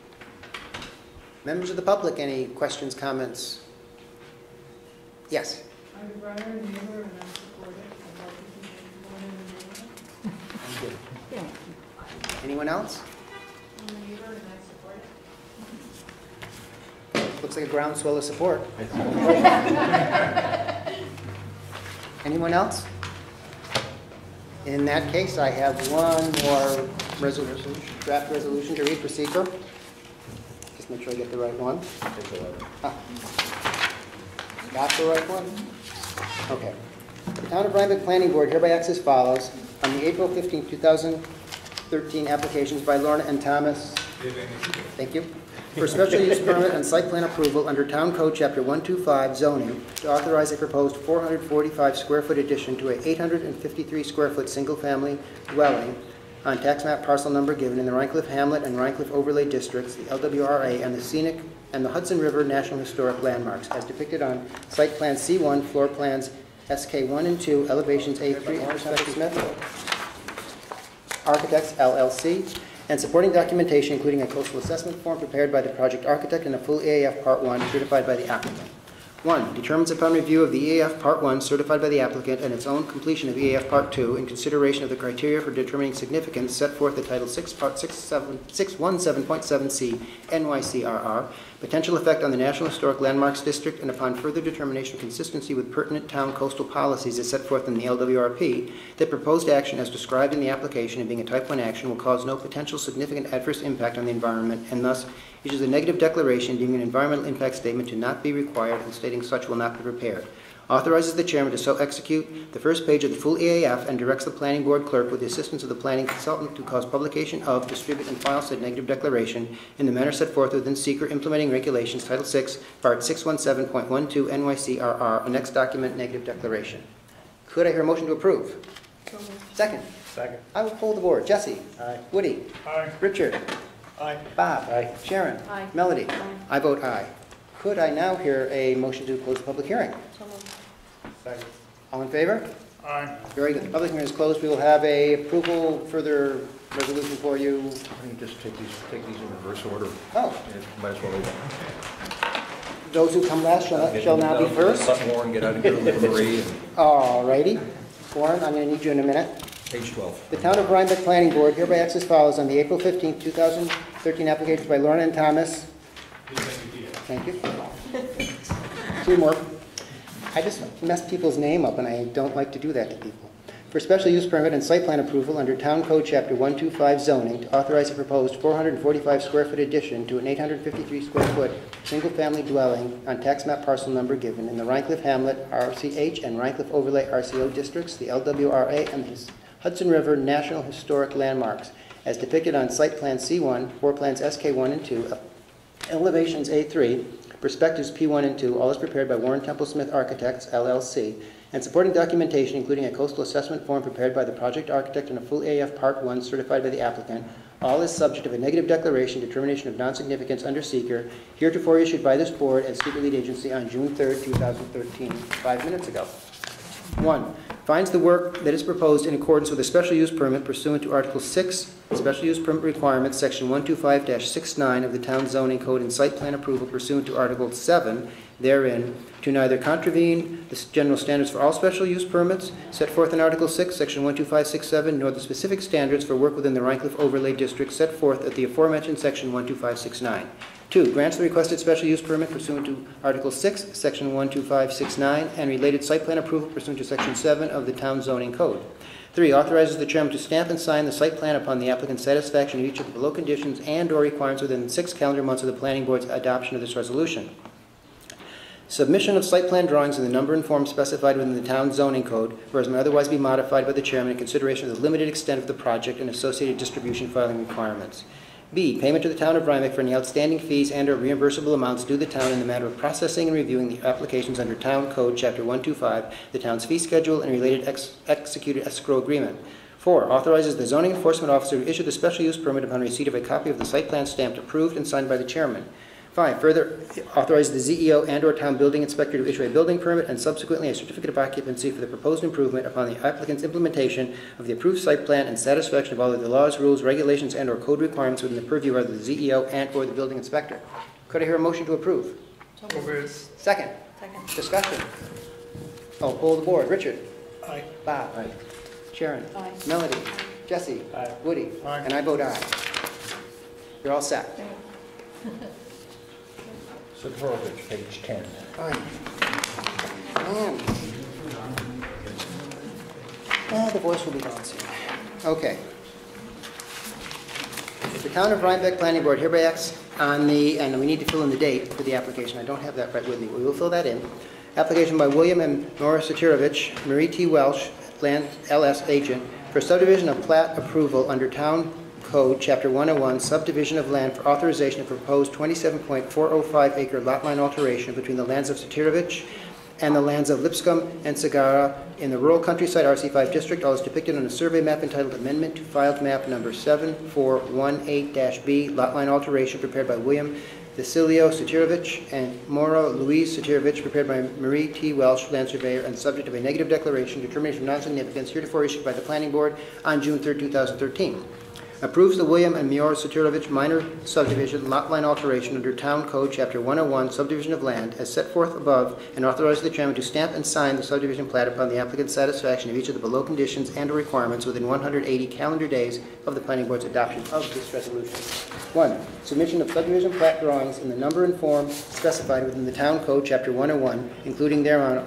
Members of the public, any questions, comments? Yes. I'm a brother and neighbor, and I'm supportive. I'd like to see more in the neighborhood. Yeah. Anyone else? I'm a neighbor, and I support. Looks like a groundswell of support. Anyone else? In that case, I have one more draft resolution to read for seeker. Just make sure I get the right one. Got the right one? Okay. The Town of Rhinebeck Planning Board hereby acts as follows. On the April 15, 2013 applications by Lorna and Thomas. Thank you. For special use permit and site plan approval under Town Code Chapter 125 zoning to authorize a proposed 445 square foot addition to a 853 square foot single family dwelling on tax map parcel number given in the Rhinecliff Hamlet and Rhinecliff Overlay districts, the LWRA, and the scenic and the Hudson River National Historic Landmarks as depicted on site plan C1, floor plans SK1 and 2, elevations A3, Intersection Smith, Architects LLC, and supporting documentation including a coastal assessment form prepared by the project architect and a full EAF Part 1 certified by the applicant. 1. Determines upon review of the EAF Part 1 certified by the applicant and its own completion of EAF Part 2 in consideration of the criteria for determining significance set forth in Title 6, Part 617.7c NYCRR, potential effect on the National Historic Landmarks District, and upon further determination of consistency with pertinent town coastal policies as set forth in the LWRP, that proposed action as described in the application and being a Type 1 action will cause no potential significant adverse impact on the environment, and thus issues a negative declaration deeming an environmental impact statement to not be required and stating such will not be prepared. authorizes the chairman to so execute the first page of the full EAF and directs the planning board clerk with the assistance of the planning consultant to cause publication of, distribute, and file said negative declaration in the manner set forth within Seeker Implementing Regulations, Title 6, Part 617.12 NYCRR, annex document negative declaration. Could I hear a motion to approve? Second. Second. I will poll the board. Jesse? Aye. Woody? Aye. Richard? Aye. Bob? Aye. Sharon? Aye. Melody? Aye. I vote aye. Could I now hear a motion to close the public hearing? So moved. Second. All in favor? Aye. Very good. The public hearing is closed. We will have a approval, further resolution for you. Why don't you just take these in reverse order? Oh, Yeah, might as well. those who come last shall now be first. Let Warren get out of here with Marie. All righty. Warren, I'm going to need you in a minute. Page 12. The Town of Rhinebeck Planning Board hereby acts as follows on the April 15, 2013 applications by Lorna and Thomas. Thank you. Teamwork. I just mess people's name up, and I don't like to do that to people. For special use permit and site plan approval under Town Code Chapter 125 zoning to authorize a proposed 445 square foot addition to an 853 square foot single-family dwelling on tax map parcel number given in the Rhinecliff Hamlet RCH and Rhinecliff Overlay RCO districts, the LWRA, and the Hudson River National Historic Landmarks, as depicted on Site Plan C1, Floor Plans SK1 and 2, Elevations A3, Perspectives P1 and 2, all is prepared by Warren Temple Smith Architects, LLC, and supporting documentation, including a coastal assessment form prepared by the project architect and a full AF Part 1 certified by the applicant, all is subject of a negative declaration, determination of non-significance under seeker, heretofore issued by this board as seeker lead agency on June 3rd, 2013, 5 minutes ago. 1. Finds the work that is proposed in accordance with a special use permit pursuant to Article 6, Special Use Permit Requirements, Section 125-69 of the Town Zoning Code and site plan approval pursuant to Article 7 therein, to neither contravene the general standards for all special use permits set forth in Article 6, Section 12567, nor the specific standards for work within the Rhinecliff Overlay District set forth at the aforementioned Section 12569. 2. Grants the requested special use permit pursuant to Article 6, Section 12569, and related site plan approval pursuant to Section 7 of the Town Zoning Code. 3. Authorizes the chairman to stamp and sign the site plan upon the applicant's satisfaction of each of the below conditions and/or requirements within 6 calendar months of the planning board's adoption of this resolution. Submission of site plan drawings in the number and form specified within the Town Zoning Code, whereas may otherwise be modified by the chairman in consideration of the limited extent of the project and associated distribution filing requirements. B. Payment to the Town of Rhinebeck for any outstanding fees and/or reimbursable amounts due the town in the matter of processing and reviewing the applications under Town Code Chapter 125, the town's fee schedule, and related executed escrow agreement. 4. Authorizes the zoning enforcement officer to issue the special use permit upon receipt of a copy of the site plan stamped, approved, and signed by the chairman. 5. Further, authorizes the ZEO and/or town building inspector to issue a building permit and subsequently a certificate of occupancy for the proposed improvement upon the applicant's implementation of the approved site plan and satisfaction of all of the laws, rules, regulations, and/or code requirements within the purview of the ZEO and/or the building inspector. Could I hear a motion to approve? So moved. Second. Second. Discussion. I'll poll the board. Richard? Aye. Bob? Aye. Sharon? Aye. Melody? Jesse? Aye. Woody? Aye. And I vote aye. You're all set. Sakaravich, page 10. The voice will be gone soon. Okay. The Town of Rhinebeck Planning Board hereby acts on the, and we need to fill in the date for the application. I don't have that right with me. We will fill that in. Application by William and Nora Sakaravich, Marie T. Welsh, Land LS agent, for subdivision of plat approval under Town Code, Chapter 101, subdivision of land for authorization of proposed 27.405 acre lot line alteration between the lands of Sakaravich and the lands of Lipscomb and Sagara in the rural countryside RC5 district. All is depicted on a survey map entitled Amendment to Filed Map Number 7418-B, lot line alteration prepared by William Vasilio Sakaravich and Maura Louise Sakaravich, prepared by Marie T. Welsh, land surveyor, and subject of a negative declaration, determination of non-significance, heretofore issued by the Planning Board on June 3, 2013. Approves the William and Maura Sakaravich minor subdivision lot line alteration under Town Code Chapter 101, subdivision of land, as set forth above, and authorizes the chairman to stamp and sign the subdivision plat upon the applicant's satisfaction of each of the below conditions and/or requirements within 180 calendar days of the Planning Board's adoption of this resolution. 1. Submission of subdivision plat drawings in the number and form specified within the Town Code Chapter 101, including thereon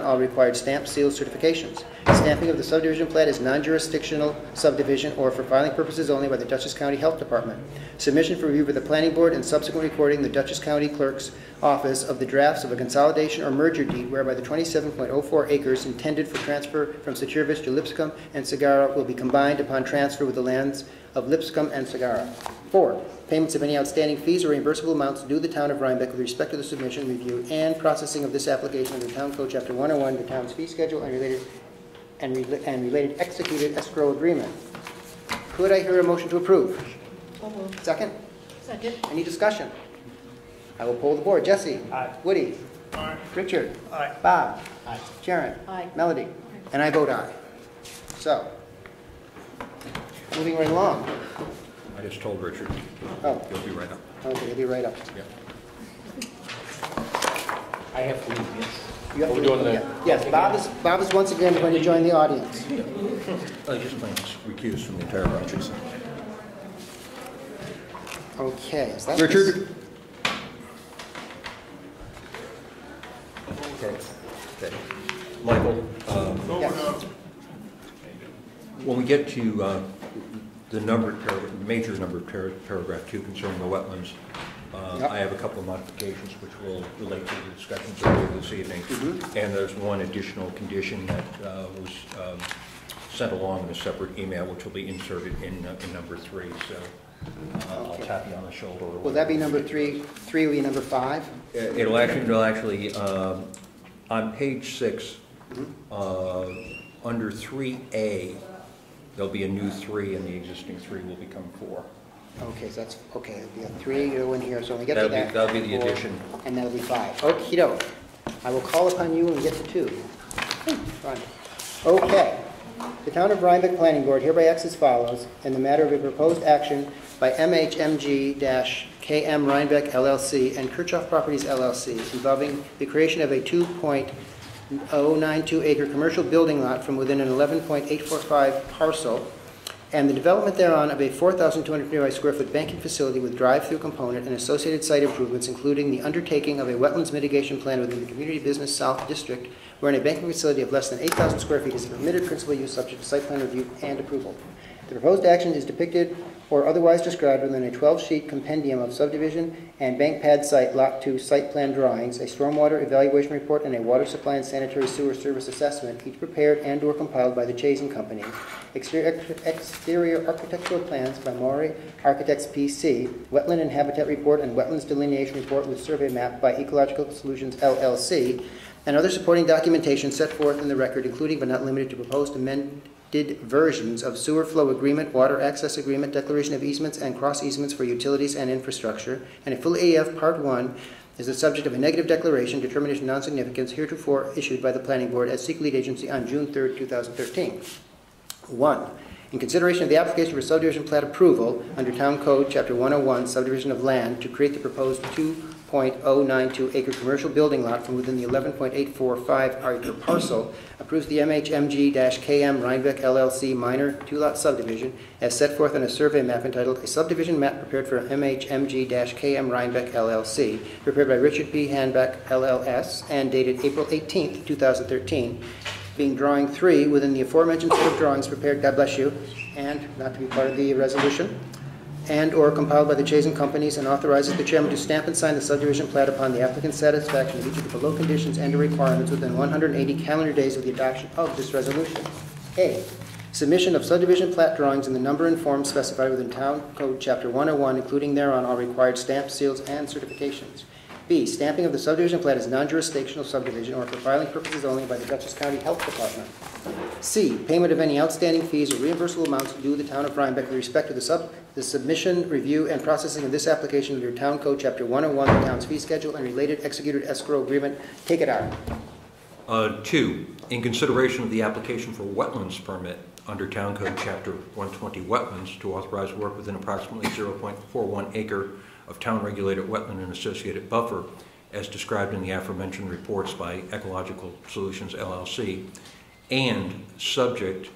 all required stamp, seals, certifications. Stamping of the subdivision plat is non-jurisdictional subdivision or for filing purposes only by the Dutchess County Health Department. Submission for review by the planning board and subsequent recording in the Dutchess County Clerk's office of the drafts of a consolidation or merger deed whereby the 27.04 acres intended for transfer from Sakaravich to Lipscomb and Sagara will be combined upon transfer with the lands of Lipscomb and Sagara. 4. Payments of any outstanding fees or reimbursable amounts due the town of Rhinebeck with respect to the submission, review, and processing of this application under Town Code Chapter 101, the town's fee schedule, and related executed escrow agreement. Could I hear a motion to approve? So moved. Second? Second. Any discussion? I will poll the board. Jesse? Aye. Woody? Aye. Richard? Aye. Bob? Aye. Sharon? Aye. Melody? And I vote aye. So, moving right along. I just told Richard. Oh. He'll be right up. Okay, he'll be right up. Yeah. I have to leave, yes. You have Are we to- doing the- Yes, Bob is once again going to join the audience. I just plan to recuse from the entire project. Okay, is that Richard? Okay. Okay. Michael, Yes. when we get to the numbered paragraph, major number of paragraph 2 concerning the wetlands, Yep. I have a couple of modifications which will relate to the discussions earlier this evening. And there's one additional condition that was sent along in a separate email, which will be inserted in number 3. So I'll tap you on the shoulder. Will that be number 3? 3 will be number 5? It'll actually on page 6, under 3A, there'll be a new 3, and the existing 3 will become 4. Okay, so that's, okay, it'll be a 3 in here, so when we get to that. That'll be the 4, addition. And that'll be 5. Okey doke. I will call upon you when we get to 2. Fine. Okay. The Town of Rhinebeck Planning Board hereby acts as follows in the matter of a proposed action by MHMG-KM Rhinebeck LLC and Kirchhoff Properties LLC involving the creation of a 2.092 acre commercial building lot from within an 11.845 parcel and the development thereon of a 4,255 square foot banking facility with drive-through component and associated site improvements, including the undertaking of a wetlands mitigation plan within the Community Business South District, wherein a banking facility of less than 8,000 square feet is a permitted principal use subject to site plan review and approval. The proposed action is depicted or otherwise described within a 12-sheet compendium of subdivision and bank pad site Lot 2 site plan drawings, a stormwater evaluation report, and a water supply and sanitary sewer service assessment, each prepared and/or compiled by the Chazen Company. Exterior architectural plans by Maury Architects PC, wetland and habitat report and wetlands delineation report with survey map by Ecological Solutions LLC, and other supporting documentation set forth in the record, including but not limited to proposed amended versions of sewer flow agreement, water access agreement, declaration of easements and cross easements for utilities and infrastructure, and a full AF Part 1 is the subject of a negative declaration, determination of non-significance, heretofore issued by the Planning Board as Secret Lead Agency on June 3rd, 2013. 1. In consideration of the application for subdivision plat approval under Town Code Chapter 101, subdivision of land, to create the proposed 2.092 acre commercial building lot from within the 11.845 acre parcel, approves the MHMG-KM Rhinebeck LLC minor 2-lot subdivision as set forth on a survey map entitled A Subdivision Map Prepared for MHMG-KM Rhinebeck LLC, prepared by Richard P. Hanbeck LLS and dated April 18, 2013, being drawing 3 within the aforementioned set of drawings prepared, God bless you, and not to be part of the resolution, and or compiled by the Chazen Companies, and authorizes the chairman to stamp and sign the subdivision plat upon the applicant's satisfaction of each of the below conditions and or requirements within 180 calendar days of the adoption of this resolution. A. Submission of subdivision plat drawings in the number and form specified within Town Code Chapter 101, including thereon all required stamps, seals, and certifications. B. Stamping of the subdivision plat as non-jurisdictional subdivision or for filing purposes only by the Dutchess County Health Department. C. Payment of any outstanding fees or reimbursable amounts due the Town of Rhinebeck with respect to the submission, review, and processing of this application under Town Code Chapter 101, the town's fee schedule, and related executed escrow agreement. Take it out. 2. In consideration of the application for wetlands permit under Town Code Chapter 120 Wetlands to authorize work within approximately 0.41 acre of town-regulated wetland and associated buffer, as described in the aforementioned reports by Ecological Solutions LLC, and subject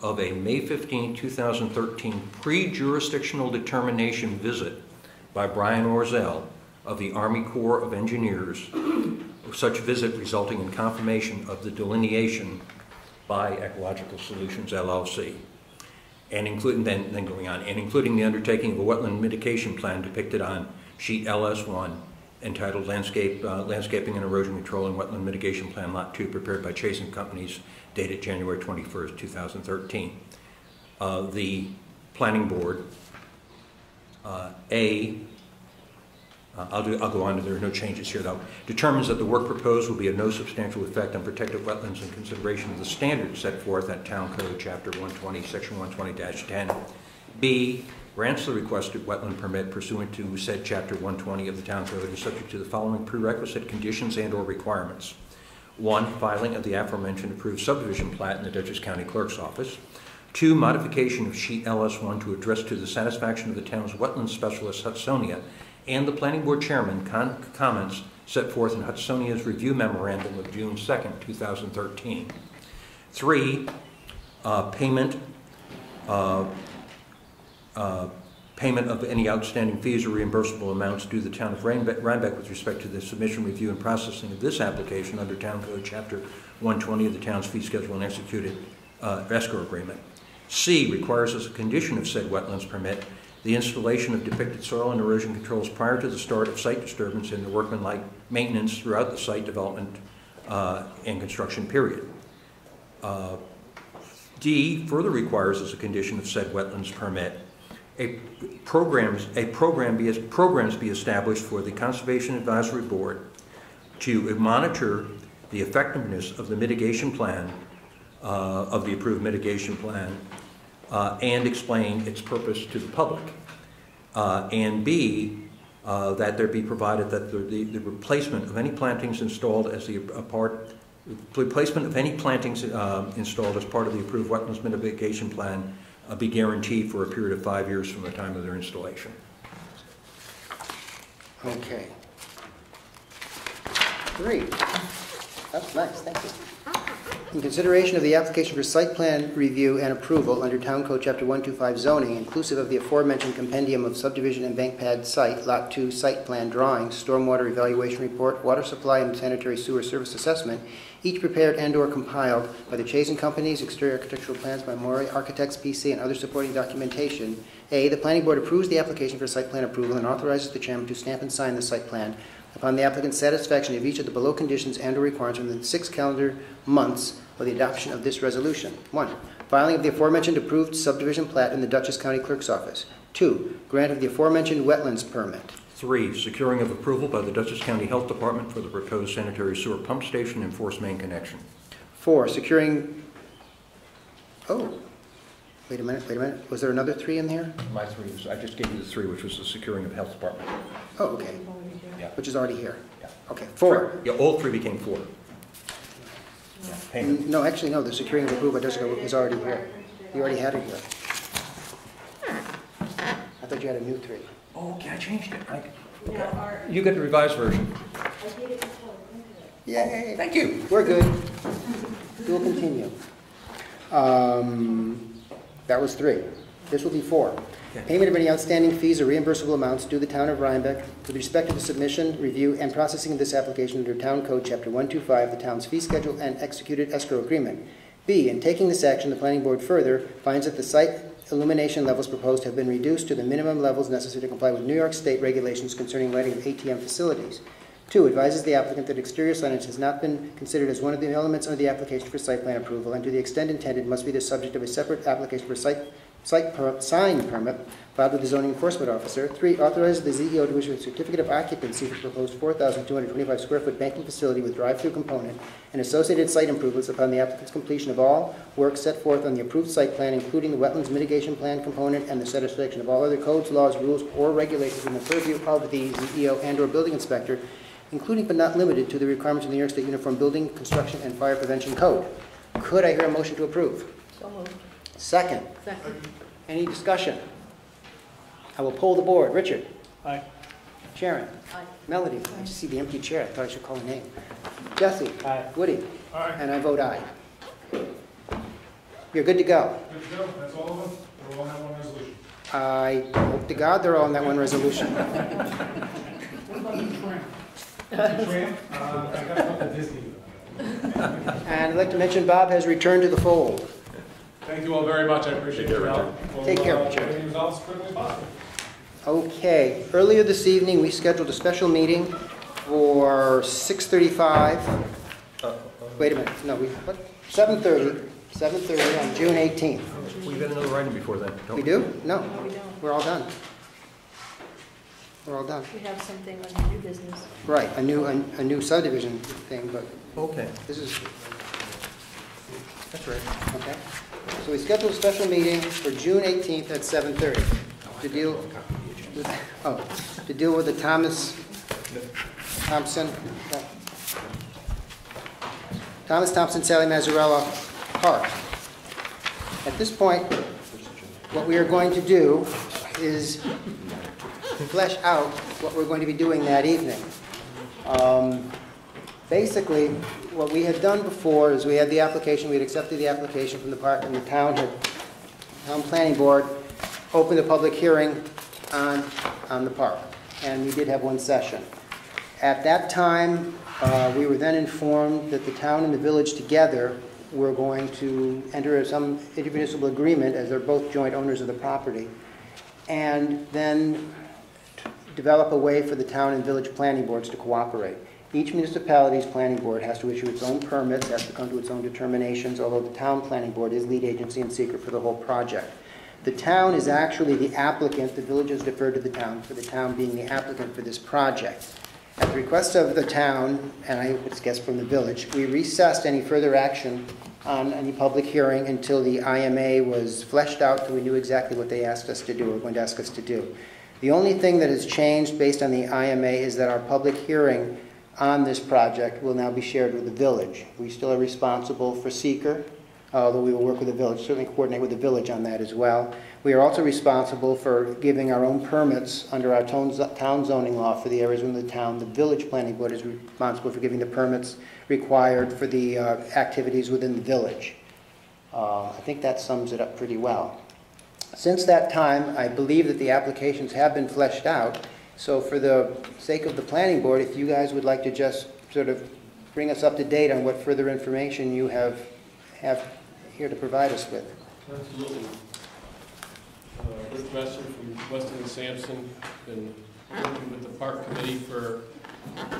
of a May 15, 2013 pre-jurisdictional determination visit by Brian Orzel of the Army Corps of Engineers, such visit resulting in confirmation of the delineation by Ecological Solutions LLC, and including the undertaking of a wetland mitigation plan depicted on sheet LS1 entitled Landscaping and Erosion Control and Wetland Mitigation Plan Lot 2, prepared by Chase & Companies, dated January 21st, 2013. The Planning Board, I'll go on to, there are no changes here though, determines that the work proposed will be of no substantial effect on protected wetlands in consideration of the standards set forth at Town Code Chapter 120, Section 120-10. B, grants the requested wetland permit pursuant to said Chapter 120 of the Town Code is subject to the following prerequisite conditions and/or requirements. 1, filing of the aforementioned approved subdivision plat in the Dutchess County Clerk's Office. 2, modification of sheet LS1 to address to the satisfaction of the town's wetland specialist, Hudsonia, and the Planning Board Chairman comments set forth in Hudsonia's review memorandum of June 2nd, 2013. 3, payment of any outstanding fees or reimbursable amounts due the town of Rhinebeck with respect to the submission, review, and processing of this application under Town Code Chapter 120 of the town's fee schedule and executed escrow agreement. C, requires as a condition of said wetlands permit the installation of depicted soil and erosion controls prior to the start of site disturbance and the workmanlike maintenance throughout the site development and construction period. D, further requires as a condition of said wetlands permit programs be established for the Conservation Advisory Board to monitor the effectiveness of the mitigation plan, of the approved mitigation plan, and explain its purpose to the public. And B, that there be provided that the replacement of any plantings installed as replacement of any plantings installed as part of the approved wetlands mitigation plan be guaranteed for a period of 5 years from the time of their installation. Okay. Great. That's nice, thank you. In consideration of the application for site plan review and approval under Town Code Chapter 125 zoning, inclusive of the aforementioned compendium of subdivision and bank pad site, Lot 2 site plan drawings, stormwater evaluation report, water supply and sanitary sewer service assessment, each prepared and/or compiled by the Chase & Companies, exterior architectural plans by Mori Architects PC, and other supporting documentation. A, the Planning Board approves the application for site plan approval and authorizes the chairman to stamp and sign the site plan upon the applicant's satisfaction of each of the below conditions and/or requirements within 6 calendar months of the adoption of this resolution. 1, filing of the aforementioned approved subdivision plat in the Dutchess County Clerk's Office. 2, grant of the aforementioned wetlands permit. 3, securing of approval by the Dutchess County Health Department for the proposed sanitary sewer pump station and force main connection. 4, securing, oh, wait a minute. Was there another 3 in there? My 3 is, I just gave you the 3, which was the securing of health department. Oh, okay. Yeah. Which is already here. Yeah. Okay, 4. Yeah, all 3 became 4. Yeah, payment. No, actually, no, the securing of approval is already here. You already had it here. I thought you had a new 3. Oh, okay, I changed it. You got the revised version. Yay. Thank you. We're good. We'll continue. That was 3. This will be 4. Okay. Payment of any outstanding fees or reimbursable amounts due the town of Rhinebeck with respect to the submission, review, and processing of this application under Town Code Chapter 125, the town's fee schedule and executed escrow agreement. B, in taking this action, the Planning Board further finds that the site illumination levels proposed have been reduced to the minimum levels necessary to comply with New York State regulations concerning lighting of ATM facilities. 2, advises the applicant that exterior signage has not been considered as one of the elements of the application for site plan approval, and to the extent intended must be the subject of a separate application for sign permit filed with the zoning enforcement officer. 3, authorizes the ZEO to issue a certificate of occupancy for the proposed 4,225 square foot banking facility with drive-through component and associated site improvements upon the applicant's completion of all work set forth on the approved site plan, including the wetlands mitigation plan component and the satisfaction of all other codes, laws, rules, or regulations in the purview of the ZEO and/or building inspector, including but not limited to the requirements of the New York State Uniform Building, Construction, and Fire Prevention Code. Could I hear a motion to approve? So moved. Second. Second. Any discussion? I will poll the board. Richard? Aye. Sharon? Aye. Melody? I just see the empty chair. I thought I should call a name. Jesse? Aye. Woody? Aye. And I vote aye. You're good to go. Good to go, that's all of them, we'll all have one resolution. I hope to God they're all in that one resolution. What about the tram? The tram, I got a couple Disney And I'd like to mention Bob has returned to the fold. Thank you all very much, I appreciate your help. Take care, We'll Richard. get any results as quickly as possible. Okay, earlier this evening, we scheduled a special meeting for 6:35. Wait a minute, no, what? 7:30 on June 18th. We got another item before then, don't We we? do? No, No, we don't. we're all done. We're all done. We have something on new business. Right, a new subdivision thing, but Okay, this is, that's right. okay. So we scheduled a special meeting for June 18th at 7:30 to deal with the Thomas Thompson, Sally Mazzarella Park. At this point, what we are going to do is flesh out what we're going to be doing that evening. Basically, what we had done before is we had the application, we had accepted the application from the park, and the town planning board opened a public hearing on the park, and we did have one session. At that time, we were then informed that the town and the village together were going to enter some intermunicipal agreement, as they're both joint owners of the property, and then develop a way for the town and village planning boards to cooperate. Each municipality's planning board has to issue its own permits, has to come to its own determinations, although the town planning board is lead agency and secret for the whole project. The town is actually the applicant. The village has deferred to the town, for the town being the applicant for this project. At the request of the town, and I would guess from the village, we recessed any further action on any public hearing until the IMA was fleshed out, so we knew exactly what they asked us to do, or were going to ask us to do. The only thing that has changed based on the IMA is that our public hearing on this project will now be shared with the village. We still are responsible for seeker, although we will work with the village, certainly coordinate with the village on that as well. We are also responsible for giving our own permits under our town zoning law for the areas within the town. The village planning board is responsible for giving the permits required for the activities within the village. I think that sums it up pretty well. Since that time, I believe that the applications have been fleshed out. So for the sake of the planning board, if you guys would like to just sort of bring us up to date on what further information you have here to provide us with. Absolutely. Rich Messer from Weston and Sampson, been working with the park committee for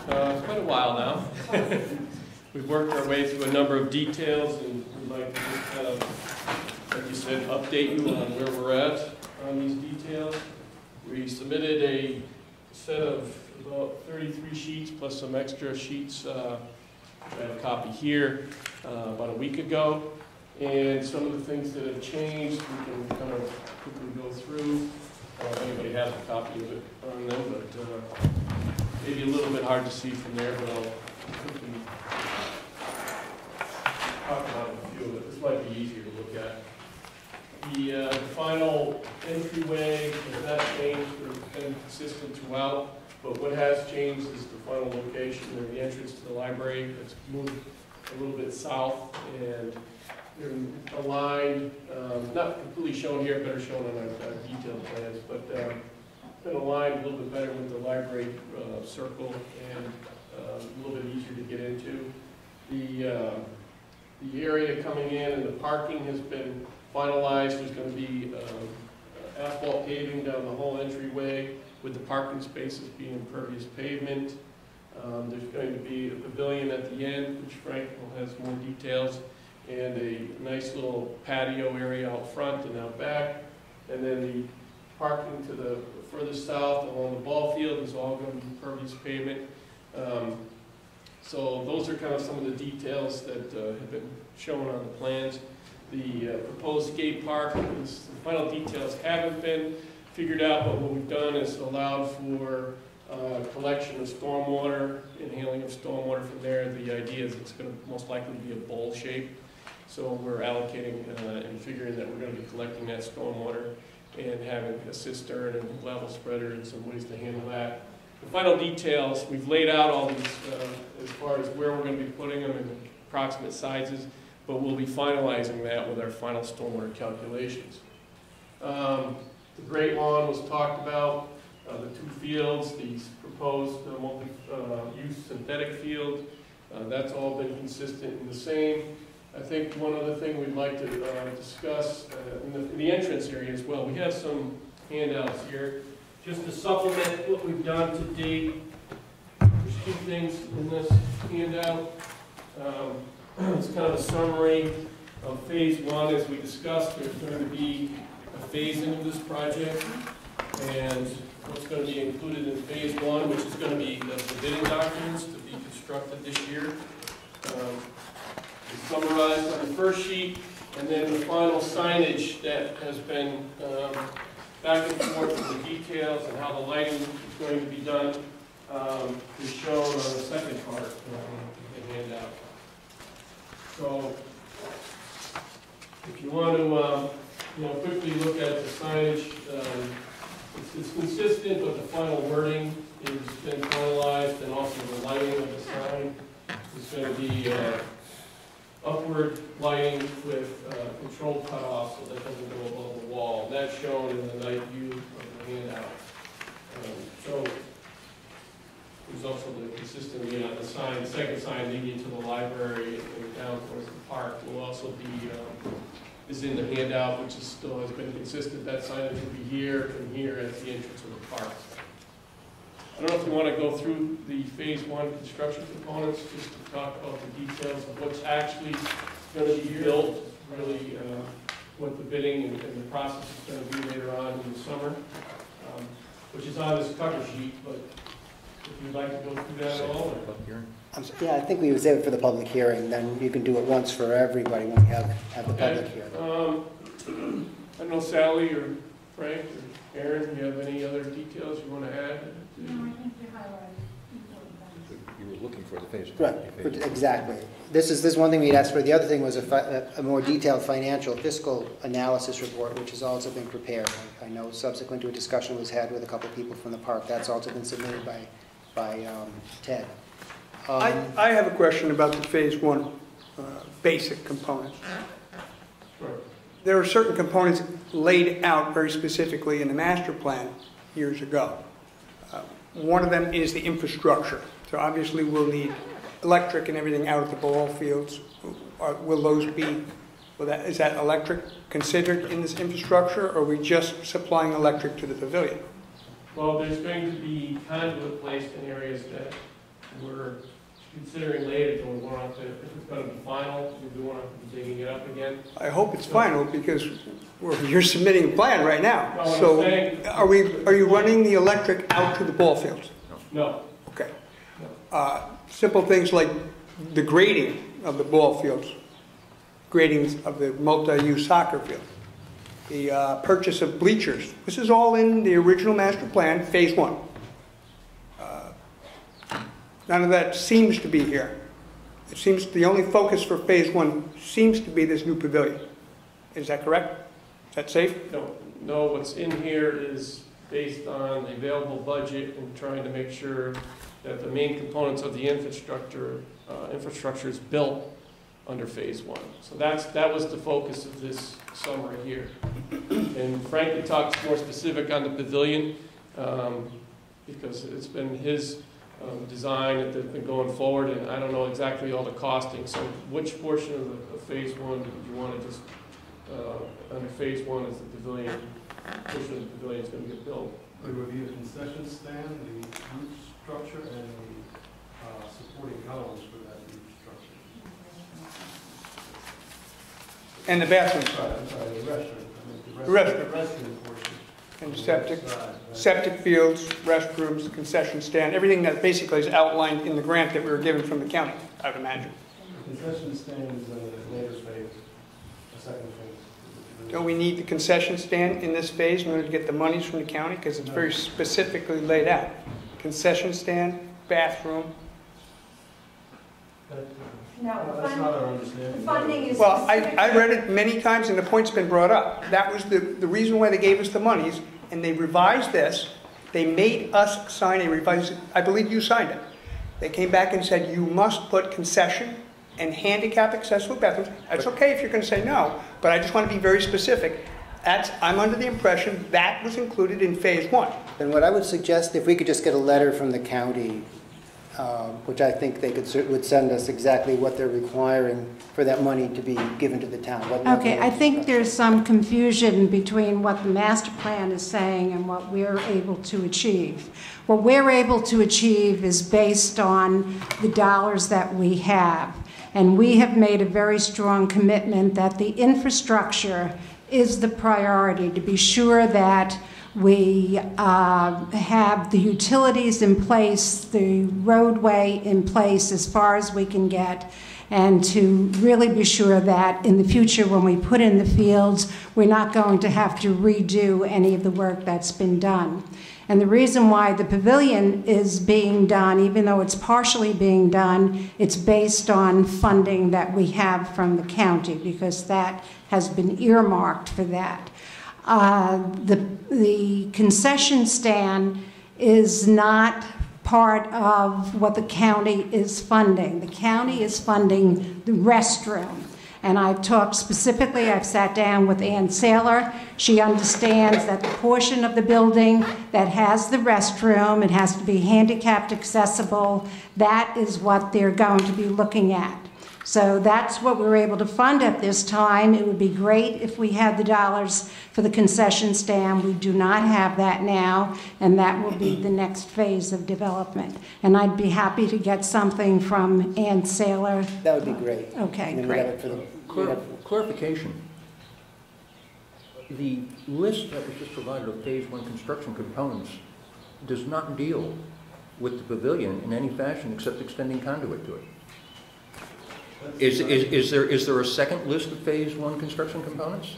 quite a while now. We've worked our way through a number of details, and we'd like to just kind of, like you said, update you on where we're at on these details. We submitted a set of about 33 sheets plus some extra sheets. I have a copy here about a week ago. And some of the things that have changed, we can kind of quickly go through. If anybody has a copy of it on them, but maybe a little bit hard to see from there, but I'll quickly talk about a few of it. This might be easier to look at. The final entryway has not changed, it's been consistent throughout, but what has changed is the final location, or the entrance to the library. It's moved a little bit south, and they're aligned, not completely shown here, better shown on our detailed plans, but been aligned a little bit better with the library circle, and a little bit easier to get into. The area coming in and the parking has been finalized. There's going to be asphalt paving down the whole entryway with the parking spaces being impervious pavement. There's going to be a pavilion at the end, which Frank will have more details, and a nice little patio area out front and out back. And then the parking to the further south along the ball field is all going to be impervious pavement. So those are kind of some of the details that have been shown on the plans. The proposed skate park, the final details haven't been figured out, but what we've done is allowed for collection of stormwater and handling of stormwater from there. The idea is it's going to most likely be a bowl shape. So we're allocating and figuring that we're going to be collecting that stormwater and having a cistern and level spreader and some ways to handle that. The final details, we've laid out all these as far as where we're going to be putting them and the approximate sizes, but we'll be finalizing that with our final stormwater calculations. The Great Lawn was talked about, the two fields, the proposed multi-use synthetic field, That's all been consistent and the same. I think one other thing we'd like to discuss in the entrance area as well. We have some handouts here just to supplement what we've done to date. There's two things in this handout. It's kind of a summary of phase one. As we discussed, there's going to be a phasing of this project, and what's going to be included in phase one, which is going to be the bidding documents to be constructed this year. It's summarized on the first sheet, and then the final signage that has been back and forth with the details and how the lighting is going to be done is shown on the second part of the handout. So, if you want to quickly look at the signage, it's consistent, but the final wording has been finalized, and also the lighting of the sign is going to be upward lighting with controlled cutoff so that doesn't go above the wall. And that's shown in the night view of the handout. So there's also the consistency on the sign. The second sign leading to the library and down towards the park will also be is in the handout, which is still has been consistent. That signage will be here and here at the entrance of the park. I don't know if you want to go through the phase one construction components just to talk about the details of what's actually going to be built, really what the bidding and the process is going to be later on in the summer, which is on this cover sheet, but if you'd like to go through that at all. Yeah, I think we would save it for the public hearing, then you can do it once for everybody when we have the public hearing. I don't know, Sally or Frank or Aaron, do you have any other details you want to add? No, I think you highlighted. You were looking for the phase. Right, exactly. This is one thing we'd asked for. The other thing was a more detailed financial fiscal analysis report, which has also been prepared. I know subsequent to a discussion was had with a couple people from the park. That's also been submitted by Ted. I have a question about the phase one basic components. Sure. There are certain components laid out very specifically in the master plan years ago. One of them is the infrastructure. So obviously we'll need electric and everything out at the ball fields. Will those be, is that electric considered in this infrastructure, or are we just supplying electric to the pavilion? Well, there's going to be conduit placed in areas that we're considering later, so we want to, if it's going to be final, we want to be digging it up again. I hope it's final, because you're submitting a plan right now. No, so saying, are you running the electric out to the ball fields? No. Okay. Simple things like the grading of the ball fields, grading of the multi-use soccer field, the purchase of bleachers. This is all in the original master plan, phase one. None of that seems to be here. It seems the only focus for phase one seems to be this new pavilion. Is that correct? Is that safe? No, what's in here is based on the available budget and trying to make sure that the main components of the infrastructure is built under phase one. So that was the focus of this summary here. And frankly, talks more specific on the pavilion because it's been his design that they've been going forward, and I don't know exactly all the costing. So which portion of phase one do you want to just, under phase one is the pavilion, portion of the pavilion is going to get built? There would be a concession stand, the roof structure, and the supporting columns for that roof structure. And the bathroom. I'm sorry, the restroom. The restroom. The restroom portion. And septic fields, restrooms, concession stand, everything that basically is outlined in the grant that we were given from the county, I would imagine. The concession stand is a later phase, a second phase. Don't we need the concession stand in this phase in order to get the monies from the county? Because it's very specifically laid out. Concession stand, bathroom. No, that's not our understanding. The funding is. Well, I read it many times and the point's been brought up. That was the reason why they gave us the monies, and they revised this. They made us sign a revised, I believe you signed it. They came back and said, you must put concession and handicap accessible bathrooms. That's okay if you're going to say no, but I just want to be very specific. I'm under the impression that was included in phase one. Then what I would suggest, if we could just get a letter from the county which I think they would send us exactly what they're requiring for that money to be given to the town. Okay, I think there's some confusion between what the master plan is saying and what we're able to achieve. What we're able to achieve is based on the dollars that we have. And we have made a very strong commitment that the infrastructure is the priority, to be sure that we have the utilities in place, the roadway in place as far as we can get, and to really be sure that in the future when we put in the fields, we're not going to have to redo any of the work that's been done. And the reason why the pavilion is being done, even though it's partially being done, it's based on funding that we have from the county, because that has been earmarked for that. The concession stand is not part of what the county is funding. The county is funding the restroom. And I've talked specifically, I've sat down with Ann Saylor. She understands that the portion of the building that has the restroom, it has to be handicapped accessible, that is what they're going to be looking at. So that's what we're able to fund at this time. It would be great if we had the dollars for the concession stand. We do not have that now, and that will be the next phase of development. And I'd be happy to get something from Ann Saylor. That would be great. Okay, great. Clarification. The list that was just provided of phase 1 construction components does not deal with the pavilion in any fashion except extending conduit to it. Is there a second list of phase 1 construction components?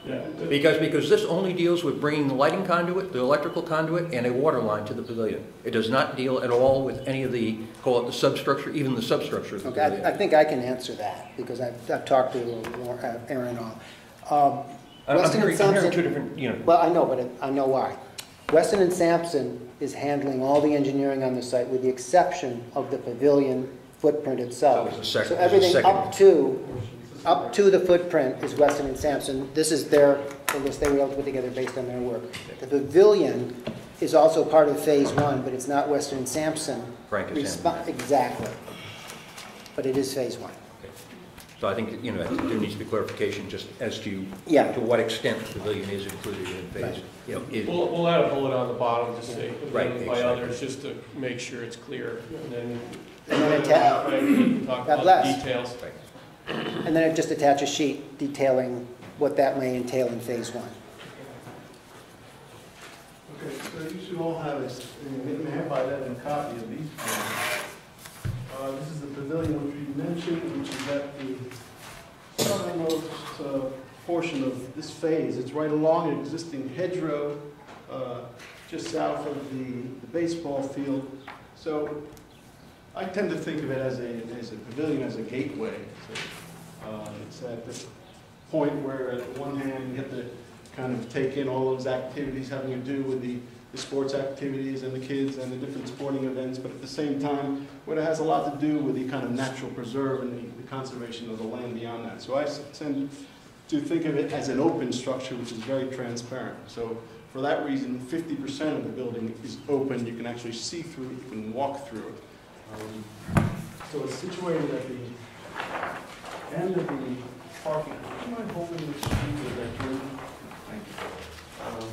Yeah. Because this only deals with bringing the lighting conduit, the electrical conduit, and a water line to the pavilion. It does not deal at all with any of the, call it the substructure, even the substructure of the pavilion. I think I can answer that, because I've talked to Aaron all. Weston and Sampson, two different, you know. Well, I know, but I know why. Weston and Sampson is handling all the engineering on the site, with the exception of the pavilion footprint itself. So everything up to the footprint is Weston and Sampson. This is the list they were able to put together based on their work. The pavilion is also part of phase 1, but it's not Weston and Sampson. Frank is handling. Exactly. But it is phase 1. Okay. So I think, you know, there needs to be clarification just as to what extent the pavilion is included in phase. Right. You know, We'll add a bullet on the bottom to say, right, by exactly. others, just to make sure it's clear. And then God talk about bless. the details. And then just attach a sheet detailing what that may entail in phase 1. Okay, so you should all have may I buy that in a copy of these plans. This is the pavilion which we mentioned, which is at the southernmost portion of this phase. It's right along an existing hedgerow, just south of the baseball field. So I tend to think of it as a pavilion, as a gateway. So, it's at the point where, at one hand, you have to kind of take in all those activities having to do with the sports activities and the kids and the different sporting events, but at the same time, what it has a lot to do with the kind of natural preserve and the conservation of the land beyond that. So I tend to think of it as an open structure, which is very transparent. So for that reason, 50% of the building is open. You can actually see through it, you can walk through it. So it's situated at the end of the parking. Do you mind holding the sheet of that room? Thank you.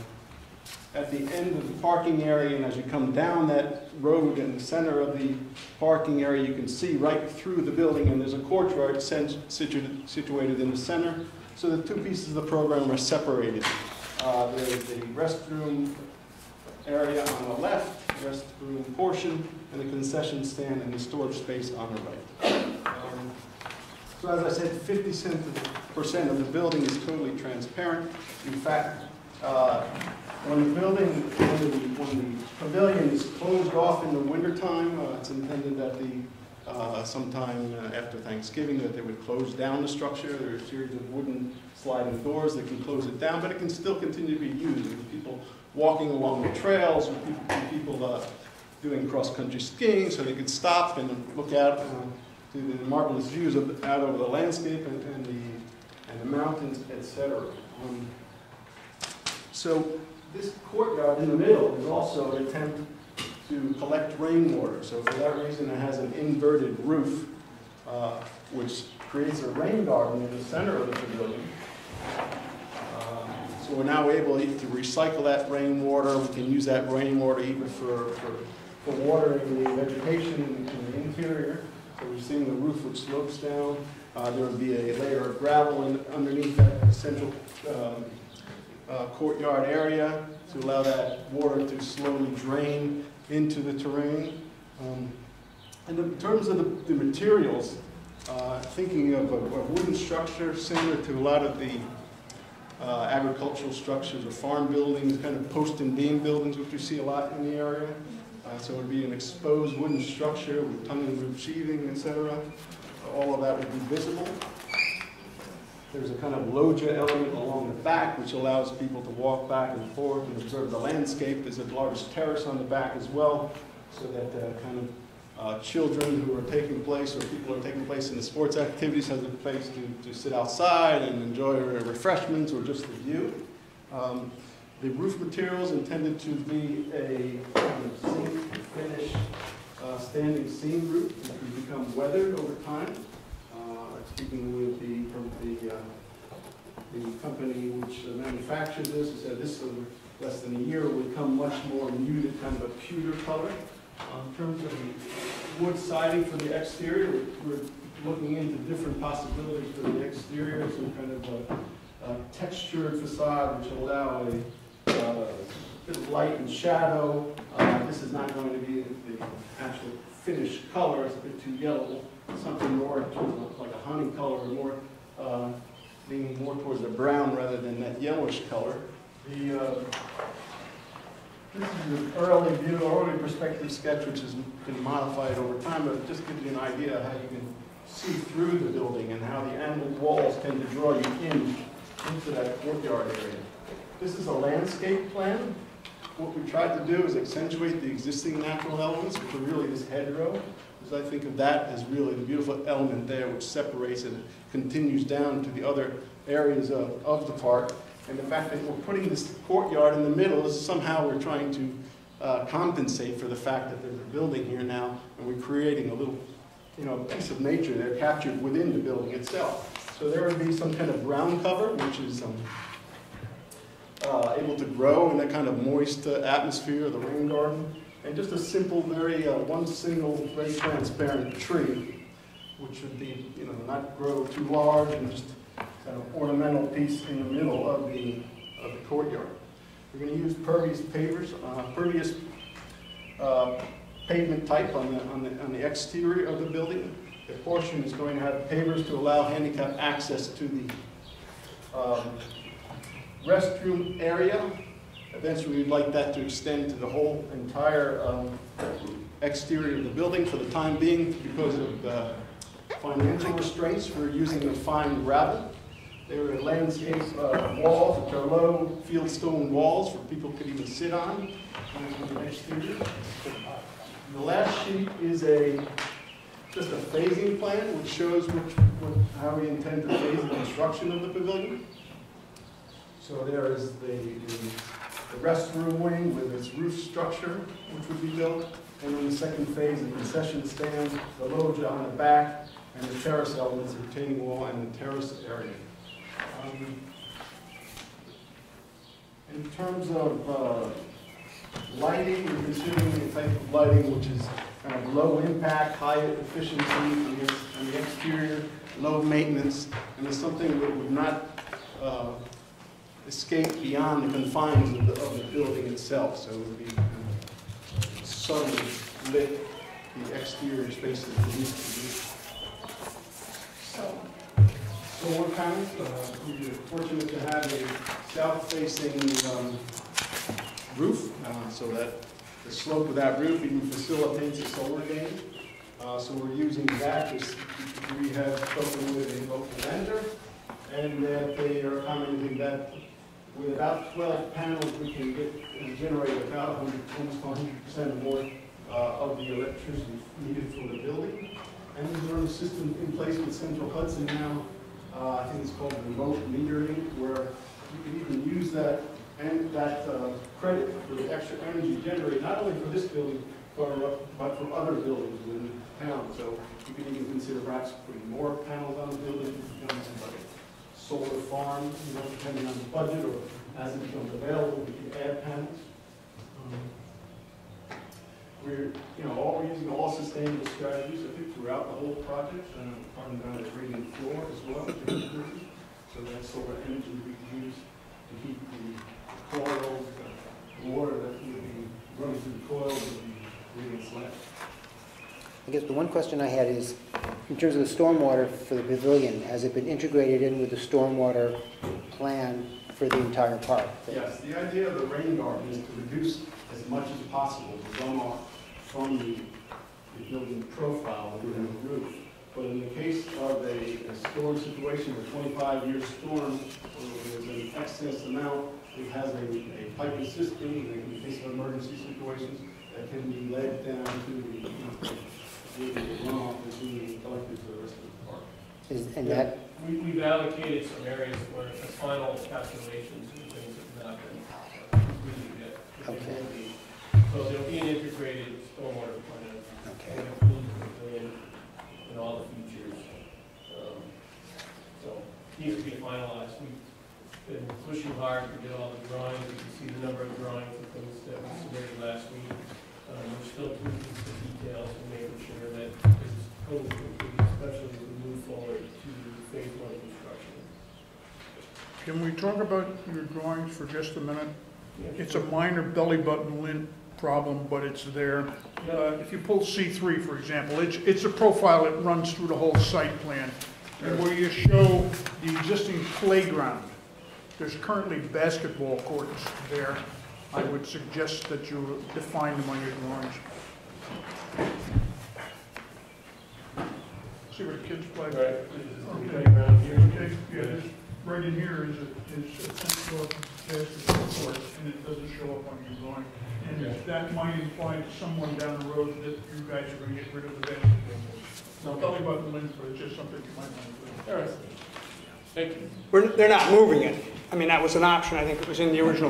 At the end of the parking area, and as you come down that road in the center of the parking area, you can see right through the building, and there's a courtyard situated in the center. So the two pieces of the program are separated. There's the restroom area on the left, restroom portion, and the concession stand and the storage space on the right. So as I said, 50% of the building is totally transparent. In fact, when the pavilion is closed off in the wintertime, it's intended that sometime after Thanksgiving that they would close down the structure. There are a series of wooden sliding doors that can close it down, but it can still continue to be used. With people walking along the trails, with people doing cross-country skiing, so they could stop and look out to the marvelous views out over the landscape and the mountains, etc. So this courtyard in the middle is also an attempt to collect rainwater. So for that reason, it has an inverted roof, which creates a rain garden in the center of the pavilion. So we're now able to recycle that rainwater. We can use that rainwater even for watering the vegetation in the interior. So we've seen the roof which slopes down. There would be a layer of gravel underneath that central courtyard area to allow that water to slowly drain into the terrain. And in terms of the materials, thinking of a wooden structure similar to a lot of the agricultural structures or farm buildings, kind of post and beam buildings, which we see a lot in the area. So it would be an exposed wooden structure with tongue and groove sheathing, etc. All of that would be visible. There's a kind of loggia element along the back, which allows people to walk back and forth and observe the landscape. There's a large terrace on the back as well, so that kind of children who are taking place or people who are taking place in the sports activities have a place to sit outside and enjoy refreshments or just the view. The roof materials intended to be a kind of zinc finish standing seam roof, which would become weathered over time. Speaking with the company which manufactures this, it said this in less than a year will become much more muted, kind of a pewter color. In terms of the wood siding for the exterior, we're looking into different possibilities for the exterior, some kind of a textured facade which will allow a bit of light and shadow. This is not going to be the actual finished color, it's a bit too yellow. Something more like a honey color, more leaning more towards the brown rather than that yellowish color. This is an early view, early perspective sketch, which has been modified over time, but it just gives you an idea of how you can see through the building and how the angled walls tend to draw you into that courtyard area. This is a landscape plan. What we tried to do is accentuate the existing natural elements, which are really this hedgerow. Because I think of that as really the beautiful element there, which separates and continues down to the other areas of the park. And the fact that we're putting this courtyard in the middle is somehow we're trying to compensate for the fact that there's a building here now, and we're creating a little, piece of nature there captured within the building itself. So there would be some kind of ground cover, which is able to grow in that kind of moist atmosphere of the rain garden. And just a simple, one single, very transparent tree, which would be, not grow too large and just kind of ornamental piece in the middle of the courtyard. We're going to use pervious pavers, pervious pavement type on the exterior of the building. The portion is going to have pavers to allow handicap access to the restroom area. Eventually, we'd like that to extend to the whole entire exterior of the building. For the time being, because of financial restraints, we're using the fine gravel. There are landscape walls, which are low fieldstone walls where people could even sit on the exterior. The last sheet is just a phasing plan, which shows how we intend to phase the construction of the pavilion. So there is the restroom wing with its roof structure, which would be built, and then the second phase, the concession stand, the loggia on the back, and the terrace elements, the retaining wall, and the terrace area. In terms of lighting, we're considering a type of lighting which is kind of low impact, high efficiency on the exterior, low maintenance, and it's something that would not escape beyond the confines of the building itself. So it would be subtly lit, the exterior spaces that used to be. Solar panels, we're fortunate to have a south-facing roof, so that the slope of that roof even facilitates a solar gain. So we're using that. We have spoken with a local vendor, and that they are commenting that with about 12 panels, we can generate about almost 100% more of the electricity needed for the building. And there's a system in place with Central Hudson now. I think it's called remote metering, where you can even use that and that credit for the extra energy generated, not only for this building, but for other buildings within town. So you can even consider perhaps putting more panels on the building, it becomes like a solar farm, you know, depending on the budget, or as it becomes available, we can add panels. We're, we're using all sustainable strategies, I think, throughout the whole project, and on the gradient floor as well. So that solar energy we can use to heat the coils, the water that would be running through the coils would be gradient slab. I guess the one question I had is, in terms of the stormwater for the pavilion, has it been integrated in with the stormwater plan for the entire park? Yes, the idea of the rain garden is to reduce as much as possible the runoff from the building profile within the roof. But in the case of a storm situation, a 25-year storm, where there's an excess amount, it has a piping system, and in case of emergency situations, that can be led down to the runoff that's being collected to the rest of the park. And that we've allocated some areas where the final calculations and things have not been completed yet. Okay. So there'll be an integrated stormwater plan. Okay. And all the features. So needs to be finalized. We've been pushing hard to get all the drawings. You can see the number of drawings and things that we submitted last week. We're still tweaking some details and making sure that it's totally complete, especially as we move forward to phase 1 construction. Can we talk about your drawings for just a minute? Yeah. It's a minor belly button lint problem, but it's there. If you pull C3, for example, it's a profile that runs through the whole site plan. And where you show the existing playground, there's currently basketball courts there. I would suggest that you define them on your drawings. See where the kids play? Right. Playground here. Okay. Yeah, right in here is a basketball court, and it doesn't show up on your drawing. And that might imply to someone down the road that you guys are going to get rid of the basketball court. Now, tell me about the lens, but it's just something you might want to do. All right. Thank you. They're not moving it. I mean, that was an option. I think it was in the original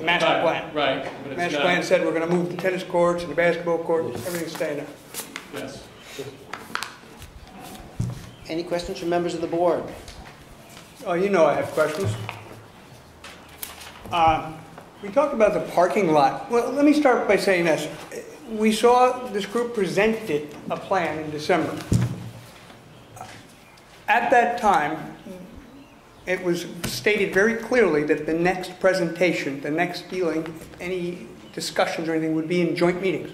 master plan. Right. But it's master plan said we're going to move the tennis courts and the basketball courts, everything's staying there. Yes. any questions from members of the board? Oh, you know I have questions. We talked about the parking lot. Well, let me start by saying this. We saw this group presented a plan in December. At that time, it was stated very clearly that the next presentation, the next dealing, any discussions or anything would be in joint meetings.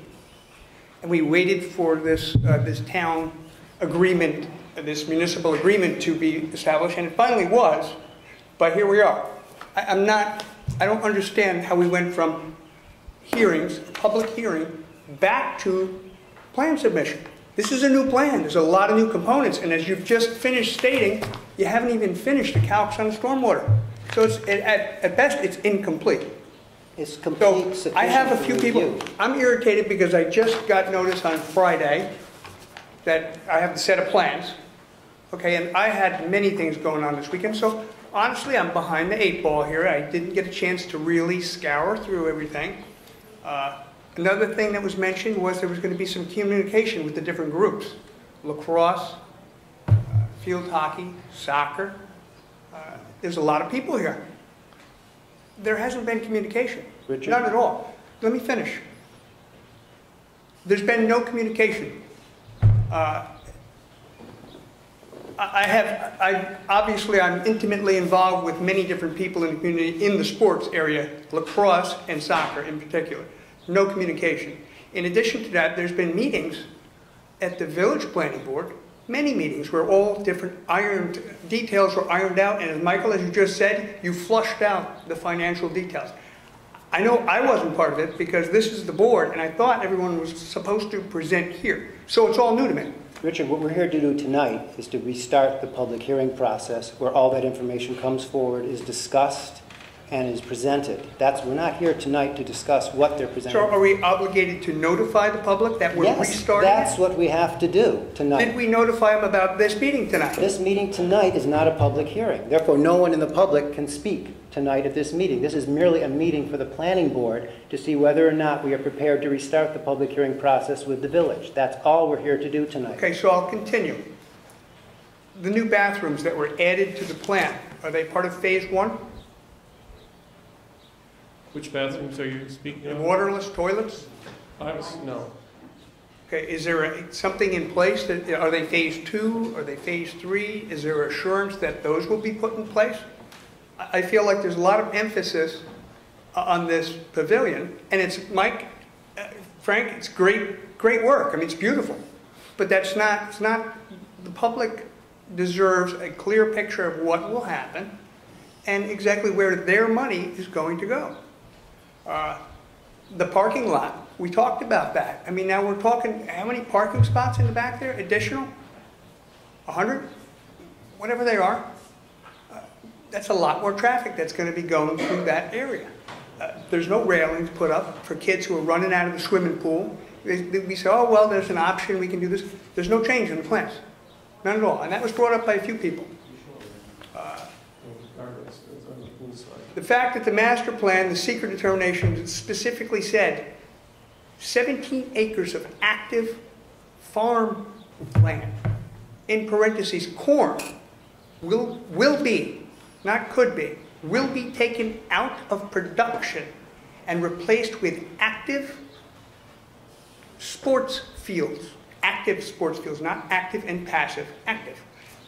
And we waited for this, this town agreement, this municipal agreement to be established, and it finally was, but here we are. I don't understand how we went from hearings, public hearing, back to plan submission. This is a new plan. There's a lot of new components, and as you've just finished stating, you haven't even finished the calcs on the stormwater. So it's, at best, it's incomplete. It's complete. So I have a few people, I'm irritated because I just got notice on Friday that I have the set of plans. Okay, and I had many things going on this weekend, so honestly, I'm behind the 8 ball here. I didn't get a chance to really scour through everything. Another thing that was mentioned was there was going to be some communication with the different groups. Lacrosse, field hockey, soccer. There's a lot of people here. There hasn't been communication. Richard? None at all. Let me finish. There's been no communication. Obviously, I'm intimately involved with many different people in the community in the sports area, lacrosse and soccer in particular. No communication. In addition to that, there's been meetings at the village planning board, many meetings where all different details were ironed out, and as Michael, as you just said, you flushed out the financial details. I know I wasn't part of it because this is the board, and I thought everyone was supposed to present here. So it's all new to me. Richard, what we're here to do tonight is to restart the public hearing process where all that information comes forward, is discussed, and is presented. We're not here tonight to discuss what they're presenting. So are we obligated to notify the public that we're restarting it? That's what we have to do tonight. Did we notify them about this meeting tonight? This meeting tonight is not a public hearing. Therefore, no one in the public can speak tonight at this meeting. This is merely a meeting for the planning board to see whether or not we are prepared to restart the public hearing process with the village. That's all we're here to do tonight. Okay, so I'll continue. The new bathrooms that were added to the plan, are they part of phase 1? Which bathrooms are you speaking The of? waterless toilets? No. Okay, is there something in place that, are they phase 2? Are they phase 3? Is there assurance that those will be put in place? I feel like there's a lot of emphasis on this pavilion, and it's, Mike, Frank, it's great work. I mean, it's beautiful. But it's not, the public deserves a clear picture of what will happen and exactly where their money is going to go. The parking lot, we talked about that. I mean, now we're talking, how many parking spots in the back there, additional? 100? Whatever they are. That's a lot more traffic that's going to be going through that area. There's no railings put up for kids who are running out of the swimming pool. We say, oh, well, there's an option, we can do this. There's no change in the plans. None at all. And that was brought up by a few people. The fact that the master plan, the secret determination, specifically said 17 acres of active farm land, in parentheses, corn, will be, not could be, will be taken out of production and replaced with active sports fields. Active sports fields, not active and passive, active.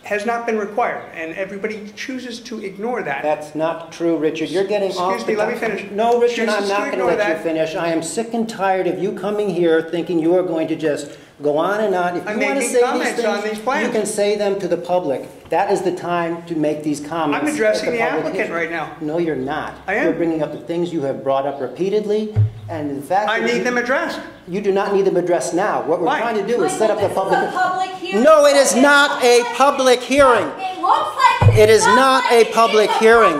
Has not been required, and everybody chooses to ignore that. That's not true, Richard. You're getting off Excuse me, let me finish. No, Richard, I'm Chooses to not going to ignore let that. you finish. I am sick and tired of you coming here thinking you are going to just go on and on. If you I'm want to making say these comments on things, these plans. you can say them to the public. That is the time to make these comments. I'm addressing at the public applicant hearing. right now. No, you're not. I am. You're bringing up the things you have brought up repeatedly, and in fact... I need them addressed. You do not need them addressed now. What we're Why? trying to do is set up the public... This is a public hearing. No, it is not a public hearing. It looks like It is not a public hearing.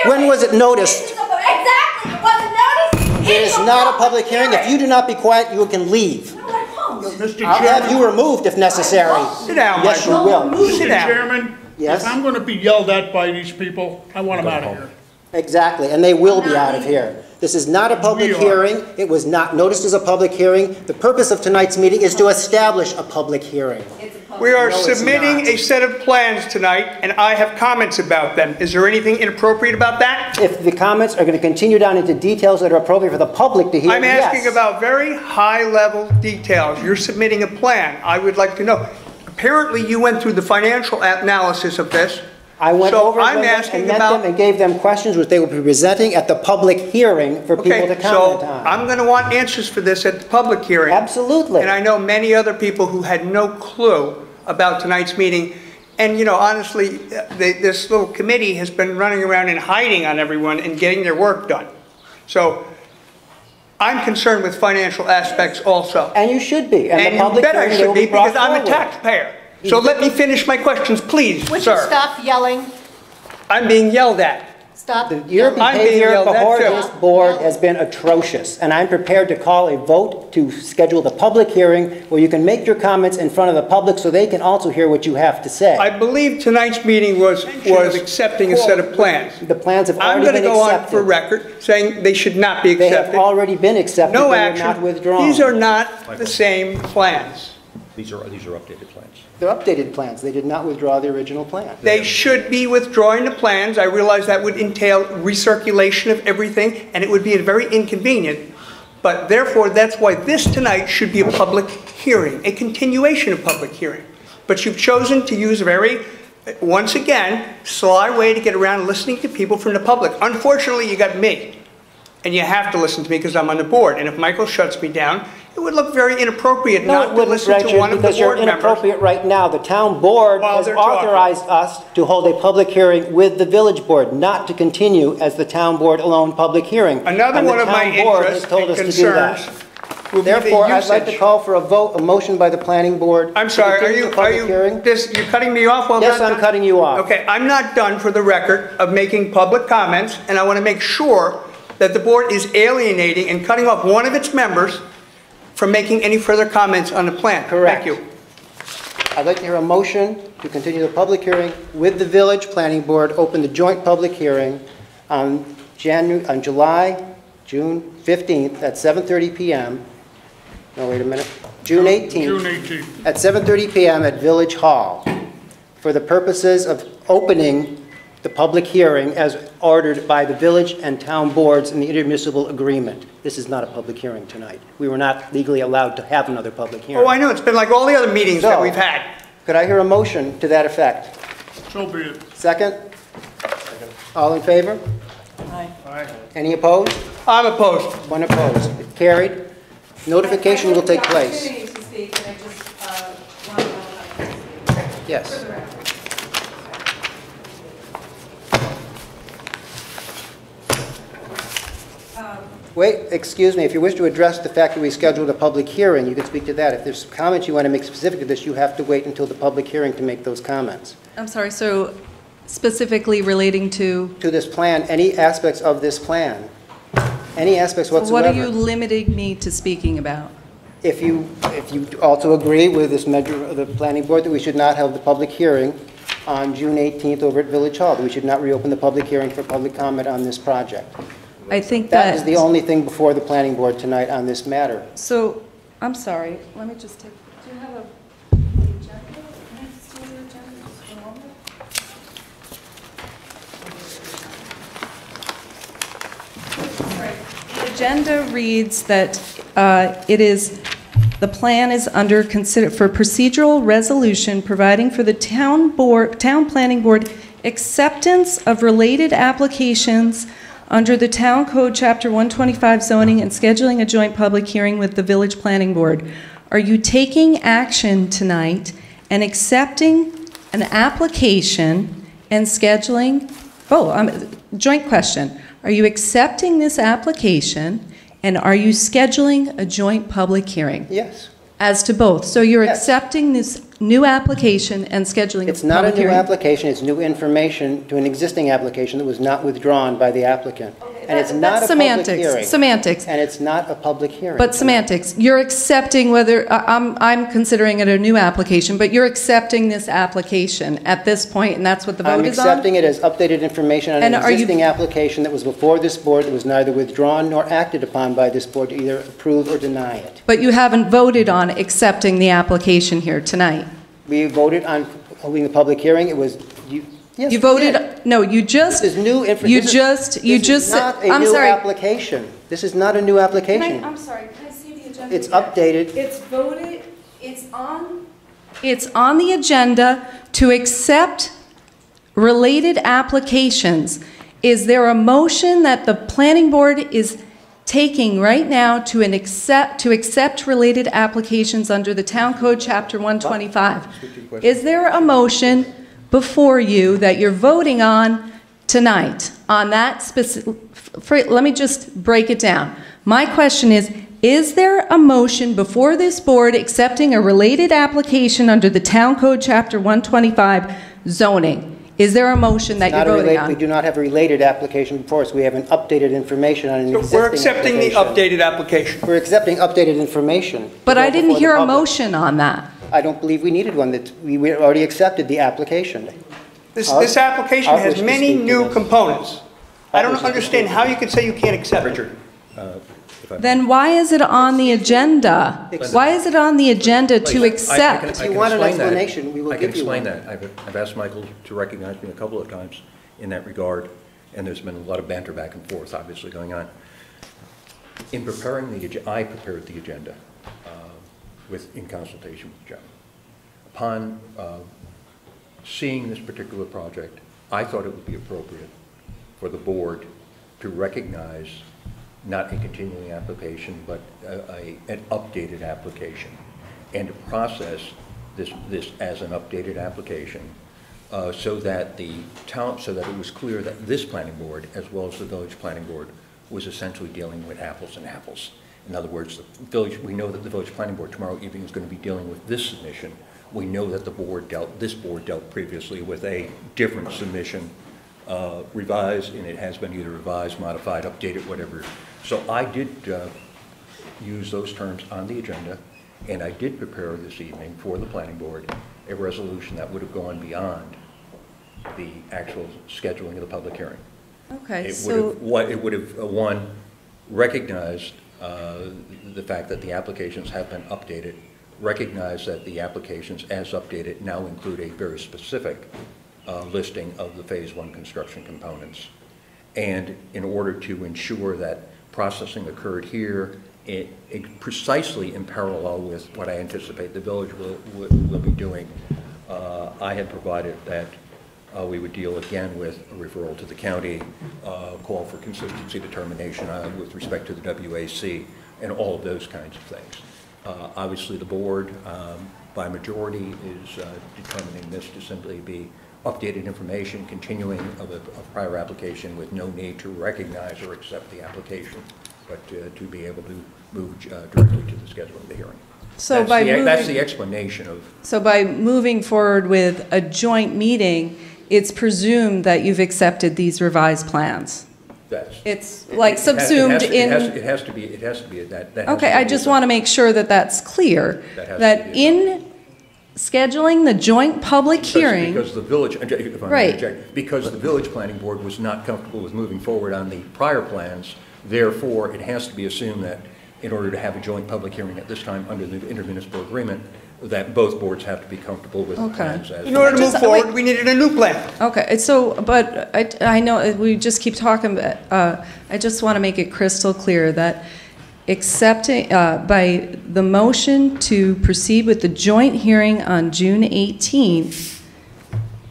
When was it noticed? Exactly, it wasn't noticed. It is not a public hearing. If you do not be quiet, you can leave. Mr. I'll have you Chairman, removed if necessary. Sit down, Yes, you Michael. will. Sit Mr. down. Chairman, Yes? if I'm going to be yelled at by these people, I want them out of here. Exactly, and they will be out of here. This is not a public We are. hearing. It was not noticed as a public hearing. The purpose of tonight's meeting is to establish a public hearing. We are No, it's submitting not. a set of plans tonight, and I have comments about them. Is there anything inappropriate about that? If the comments are going to continue down into details that are appropriate for the public to hear, I'm asking yes. about very high-level details. You're submitting a plan. I would like to know. Apparently, you went through the financial analysis of this. I went So over I'm with them asking and met about- them and gave them questions which they will be presenting at the public hearing for people to Okay, so comment on. I'm going to want answers for this at the public hearing. Absolutely. And I know many other people who had no clue about tonight's meeting. And, you know, honestly, this little committee has been running around and hiding on everyone and getting their work done. So I'm concerned with financial aspects also. And you should be. And the And you public bet I hearing, they should will be, brought because I'm a forward. taxpayer. So let me finish my questions, please, Would you sir. stop yelling? I'm being yelled at. Stop. Your I'm being behavior yelled at, before too. this board has been atrocious, and I'm prepared to call a vote to schedule the public hearing where you can make your comments in front of the public so they can also hear what you have to say. I believe tonight's meeting was accepting a set of plans. The plans have I'm already going to been go on accepted. for record saying they should not be They have accepted. already been accepted, No they were not action. withdrawn. These are not the same plans. These are updated plans. They're updated plans. They did not withdraw the original plan. They should be withdrawing the plans. I realize that would entail recirculation of everything, and it would be very inconvenient. But therefore, that's why this tonight should be a public hearing, a continuation of public hearing. But you've chosen to use a very, once again, sly way to get around listening to people from the public. Unfortunately, you got me, and you have to listen to me because I'm on the board. And if Michael shuts me down, it would look very inappropriate No, it not to wouldn't, listen to Richard, one of the because you're board members. inappropriate right now. The town board While has they're talking. authorized us to hold a public hearing with the village board, not to continue as the town board alone public hearing. Another And one the of my town board has interests told and us to do that. concerns will be the Therefore, I'd like to usage. call for a vote, a motion by the planning board. I'm to sorry, continue the public hearing. you're cutting me off while I'm Yes, not I'm done? cutting you off. Okay, I'm not done for the record of making public comments, and I want to make sure that the board is alienating and cutting off one of its members from making any further comments on the plan. Correct. Thank you. I'd like to hear a motion to continue the public hearing with the village planning board, open the joint public hearing on June 15th at 7:30 p.m. No, wait a minute. June 18th. June 18th. At 7:30 p.m. at Village Hall for the purposes of opening the public hearing as ordered by the village and town boards in the intermunicipal agreement. This is not a public hearing tonight. We were not legally allowed to have another public hearing. Oh, I know, it's been like all the other meetings that we've had. Could I hear a motion to that effect? So be it. Second? All in favor? Aye. Aye. Any opposed? I'm opposed. One opposed. Carried. Notification will take place. Opportunity to speak, and I just want to know how to speak. Yes. For the record. Wait, excuse me, if you wish to address the fact that we scheduled a public hearing, you can speak to that. If there's comments you want to make specific to this, you have to wait until the public hearing to make those comments. I'm sorry, so specifically relating to? To this plan, any aspects of this plan, any aspects whatsoever. What are you limiting me to speaking about? If you also agree with this measure of the planning board that we should not have the public hearing on June 18th over at Village Hall, that we should not reopen the public hearing for public comment on this project. I think That is the only thing before the planning board tonight on this matter. So, I'm sorry, let me just take, do you have a agenda? Can I see the agenda just for a moment? The agenda reads that the plan is under for procedural resolution providing for the town planning board acceptance of related applications under the Town Code Chapter 125 zoning and scheduling a joint public hearing with the Village Planning Board. Are you taking action tonight and accepting an application and scheduling, joint question. Are you accepting this application and are you scheduling a joint public hearing? Yes. As to both. So you're accepting this new application and scheduling a public hearing? It's not a new application, it's new information to an existing application that was not withdrawn by the applicant. And it's not a public hearing. Semantics. And it's not a public hearing. But semantics. You're accepting whether, I'm considering it a new application, but you're accepting this application at this point, and that's what the vote is on? I'm accepting it as updated information on an existing application that was before this board that was neither withdrawn nor acted upon by this board to either approve or deny it. But you haven't voted on accepting the application here tonight. We voted on holding the public hearing. It was, yes, you voted, no, you just, this is new information. This is not a new application. This is not a new application. I'm sorry, can I see the agenda? It's updated. It's voted, it's on the agenda to accept related applications. Is there a motion that the planning board is taking right now to accept related applications under the Town Code Chapter 125? Is there a motion before you that you're voting on tonight on that specific? Let me just break it down. My question is there a motion before this board accepting a related application under the Town Code Chapter 125 zoning? Is there a motion that you're voting on? We do not have a related application before us. We have an updated information on an existing application. We're accepting the updated application. We're accepting updated information. But I didn't hear a motion on that. I don't believe we needed one. We already accepted the application. This application has many new components. I don't understand how you can say you can't accept it. Richard, Then why is it on the agenda? Why is it on the agenda to accept? If you want an explanation, we will give you one. I can explain that. I've asked Michael to recognize me a couple of times in that regard, and there's been a lot of banter back and forth, obviously, going on. In preparing the agenda, I prepared the agenda in consultation with Joe. Upon seeing this particular project, I thought it would be appropriate for the board to recognize not a continuing application, but an updated application, and to process this as an updated application, so that it was clear that this planning board, as well as the village planning board, was essentially dealing with apples and apples, In other words, the village, we know that the village planning board tomorrow evening is going to be dealing with this submission. We know that this board dealt previously with a different submission, revised, and it has been either revised, modified, updated, whatever. So I did use those terms on the agenda, and I did prepare this evening for the planning board a resolution that would have gone beyond the actual scheduling of the public hearing. Okay, It would have, one, recognized the fact that the applications have been updated, recognize that the applications as updated now include a very specific listing of the Phase 1 construction components. And in order to ensure that processing occurred here, it precisely in parallel with what I anticipate the village will be doing, I had provided that we would deal again with a referral to the county, call for consistency determination with respect to the WAC, and all of those kinds of things. Obviously, the board, by majority, is determining this to simply be updated information, continuing of a prior application with no need to recognize or accept the application, but to be able to move directly to the schedule of the hearing. So that's the explanation of. So by moving forward with a joint meeting, it's presumed that you've accepted these revised plans. It's like subsumed in. It has to be that. Okay, I just want to make sure that that's clear. That in scheduling the joint public hearing. Because the village, right. Because the village planning board was not comfortable with moving forward on the prior plans, therefore it has to be assumed that in order to have a joint public hearing at this time under the intermunicipal agreement, that both boards have to be comfortable with the plans. In order to move forward, we needed a new plan. Okay, so, but I know we just keep talking, but I just want to make it crystal clear that accepting, by the motion to proceed with the joint hearing on June 18th,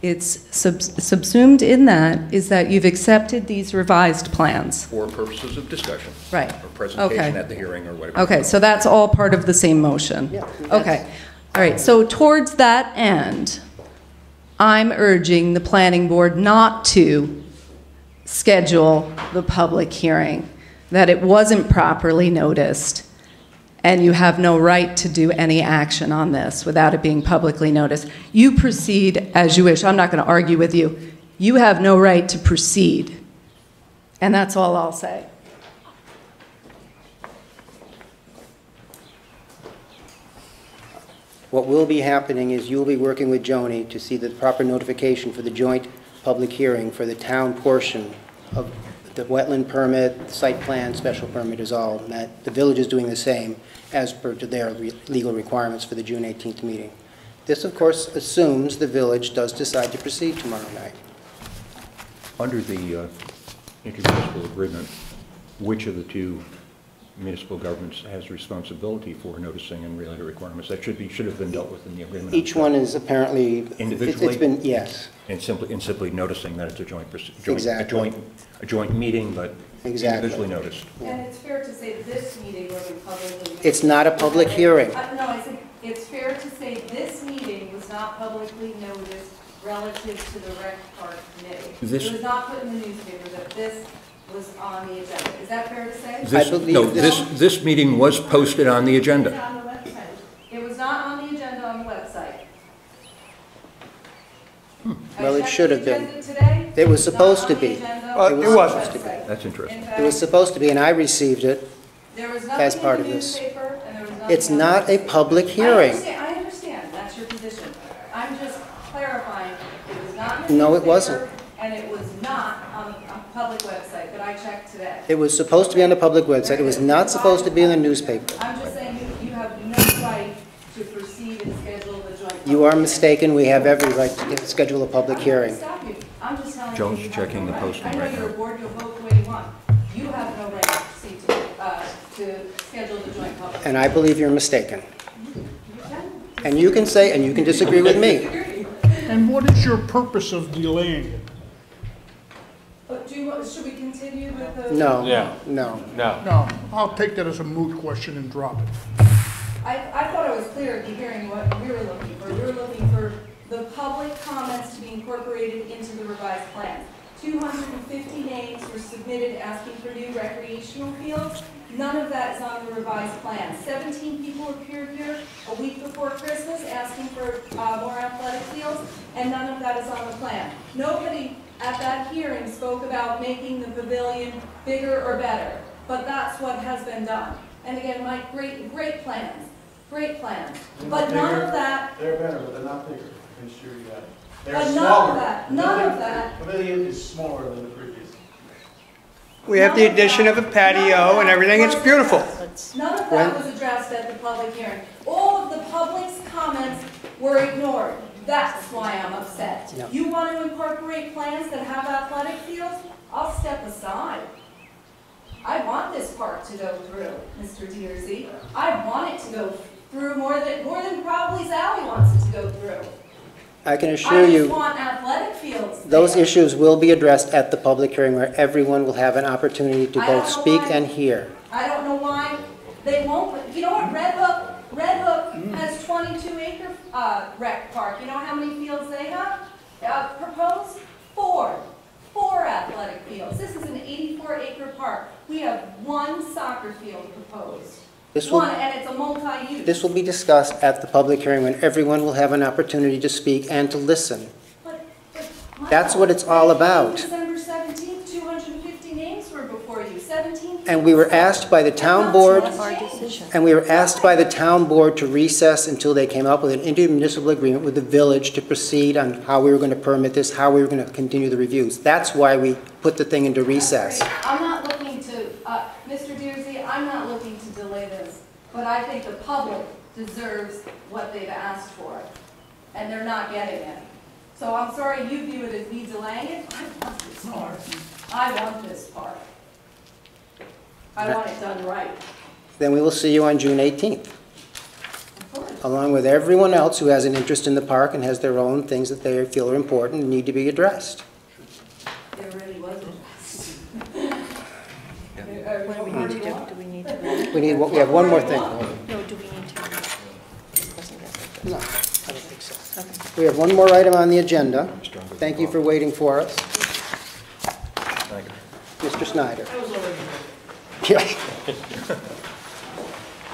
it's subsumed in that is that you've accepted these revised plans. For purposes of discussion. Right. Or presentation at the hearing or whatever. Okay, so that's all part of the same motion. Yeah. Okay. All right, so towards that end, I'm urging the planning board not to schedule the public hearing, that it wasn't properly noticed, and you have no right to do any action on this without it being publicly noticed. You proceed as you wish. I'm not going to argue with you. You have no right to proceed, and that's all I'll say. What will be happening is you'll be working with Joni to see the proper notification for the joint public hearing for the town portion of the wetland permit, site plan, special permit is all met. The village is doing the same as per to their legal requirements for the June 18th meeting. This, of course, assumes the village does decide to proceed tomorrow night. Under the intermunicipal agreement, which of the two municipal governments has responsibility for noticing and related requirements? That should have been dealt with in the agreement. Each one is apparently individually. It's been, yes. And simply noticing that it's a Exactly. a joint meeting, but Exactly. individually noticed. And it's fair to say this meeting wasn't publicly. It's not a public hearing. No, I think it's fair to say this meeting was not publicly noticed relative to the rec park committee. It was not put in the newspaper that this was on the agenda. Is that fair to say? This meeting was posted on the agenda. It was not on the agenda on the website. Well, it should have been. Today, It was supposed to be. It wasn't. Supposed to be. That's interesting. It was supposed to be, and I received it as part of this. It's not a public hearing. I understand. That's your position. I'm just clarifying. It was not in the No, it newspaper, wasn't. and it was not on a public website, but I checked today. It was supposed to be on the public website. It was not supposed to be in the newspaper. I'm just saying you have no right to proceed and schedule the joint. You are mistaken. We have every right to schedule a public hearing. Stop you. I'm just telling you. Jones you have checking no the right. posting I know right you're now. a board, you'll vote the way you want. You have no right to proceed to schedule the joint public. And I believe you're mistaken. And you can say, and you can disagree with me. And what is your purpose of delaying it? Should we continue with the? No. Yeah. No. No, I'll take that as a moot question and drop it. I thought I was clear at the hearing what we were looking for. We were looking for the public comments to be incorporated into the revised plans. 250 names were submitted asking for new recreational fields. None of that is on the revised plan. 17 people appeared here a week before Christmas asking for more athletic fields, and none of that is on the plan. Nobody at that hearing spoke about making the pavilion bigger or better, but that's what has been done. And again, Mike, great plans, great plans. But none of that. They're better, but they're not bigger, I can assure you that. They're But smaller. none of that. The pavilion is smaller than the previous. We have the addition of a patio and everything, it's beautiful. None of that was addressed at the public hearing. All of the public's comments were ignored. That's why I'm upset. No. You want to incorporate plans that have athletic fields? I'll step aside. I want this park to go through, Mr. Dearsy. I want it to go through more than probably Sally wants it to go through. I can assure I just you, want athletic fields those there. issues will be addressed at the public hearing where everyone will have an opportunity to I don't both know speak why. and hear. I don't know why they won't, but you know what, Red Hook has 22-acre rec park. You know how many fields they have proposed? Four athletic fields. This is an 84-acre park. We have one soccer field proposed. And it's a multi-use. This will be discussed at the public hearing when everyone will have an opportunity to speak and to listen. That's what it's all about. December 17th, 250 names were before you, 17. And we were asked by the town board, to recess until they came up with an intermunicipal agreement with the village to proceed on how we were going to permit this, how we were going to continue the reviews. That's why we put the thing into recess. I'm not looking to, Mr. Dearsy, I'm not looking to delay this, but I think the public deserves what they've asked for, and they're not getting it. So I'm sorry you view it as me delaying it. I want this park. I want this park. I want it done right. Then we will see you on June 18th, along with everyone else who has an interest in the park and has their own things that they feel are important and need to be addressed. There really was addressed. What do we need to do? Do we need to? We have one more thing. No, do we need to? No, I don't think so. Okay. We have one more item on the agenda. Thank you for waiting for us. Mr. Snyder. Yeah.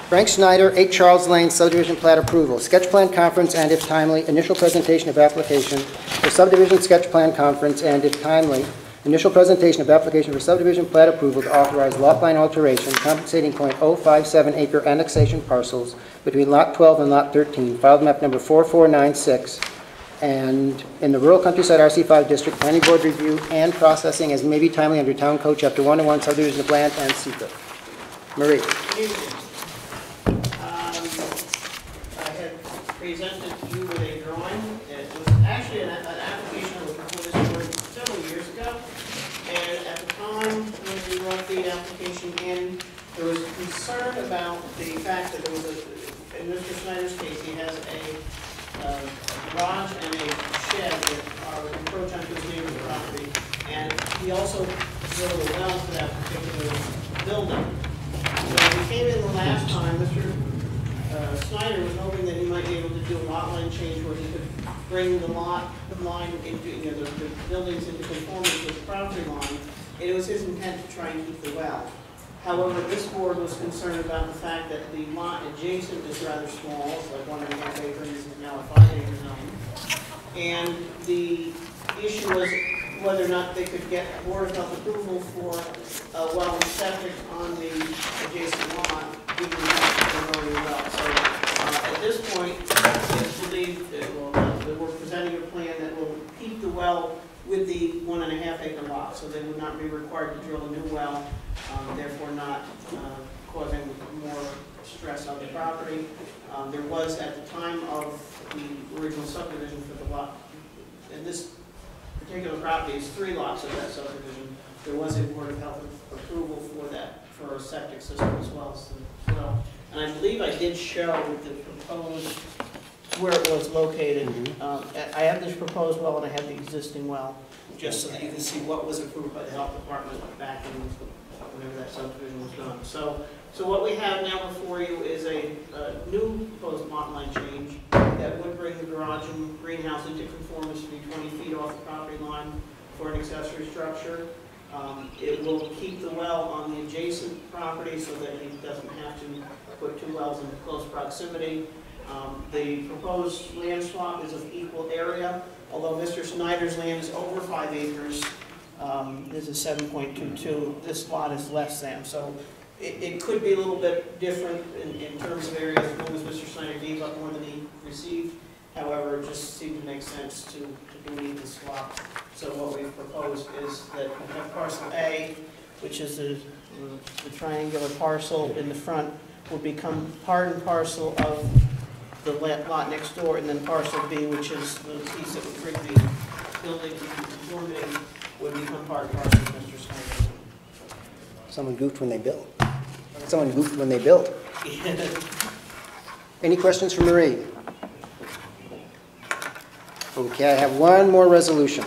Frank Snyder, 8 Charles Lane, subdivision plat approval. Sketch plan conference and if timely, initial presentation of application for subdivision sketch plan conference and if timely, initial presentation of application for subdivision plat approval to authorize lot line alteration compensating .057 acre annexation parcels between lot 12 and lot 13, filed map number 4496, and in the rural countryside RC5 district, planning board review and processing as may be timely under town code chapter 101 subdivision of land and secret. Marie. I had presented to you with a drawing. It was actually an application that was before this board several years ago. And at the time when we wrote the application in, there was concern about the fact that there was in Mr. Snyder's case, he has a garage and a shed that are encroach onto his neighbor's property. And he also drilled a well to that particular building. When we came in the last time, Mr. Snyder was hoping that he might be able to do a lot line change where he could bring the line into, the buildings into conformity with the property line. And it was his intent to try and keep the well. However, this board was concerned about the fact that the lot adjacent is rather small, it's like 1.5 acres, this is now a 5-acre zone. And the issue was whether or not they could get Board of Health approval for a well and septic on the adjacent lot, given the already well. So at this point, it's believed that we're presenting a plan that will keep the well with the 1.5 acre lot, so they would not be required to drill a new well, therefore not causing more stress on the property. There was, at the time of the original subdivision for the lot, and this particular property is 3 lots of that subdivision, there was a Board of Health approval for that, for a septic system as well. And I believe I did show the proposed, where it was located. I have this proposed well and I have the existing well, just so that you can see what was approved by the health department back in whenever that subdivision was done. So what we have now before you is a new proposed lot line change that would bring the garage and greenhouse into conformance to be 20 feet off the property line for an accessory structure. It will keep the well on the adjacent property so that he doesn't have to put two wells in close proximity. The proposed land swap is of equal area, although Mr. Snyder's land is over 5 acres. This is 7.22. This lot is less than. So it could be a little bit different in terms of areas as long as Mr. Snyder gave up more than he received. However, it just seemed to make sense to do the swap. So what we've proposed is that we have parcel A, which is the triangular parcel in the front, will become part and parcel of the lot next door, and then parcel B, which is the piece that would bring the building to conformity, would become part and parcel of Mr. Snyder's. Someone goofed when they built. Someone goofed when they built. Any questions for Marie? Okay, I have one more resolution.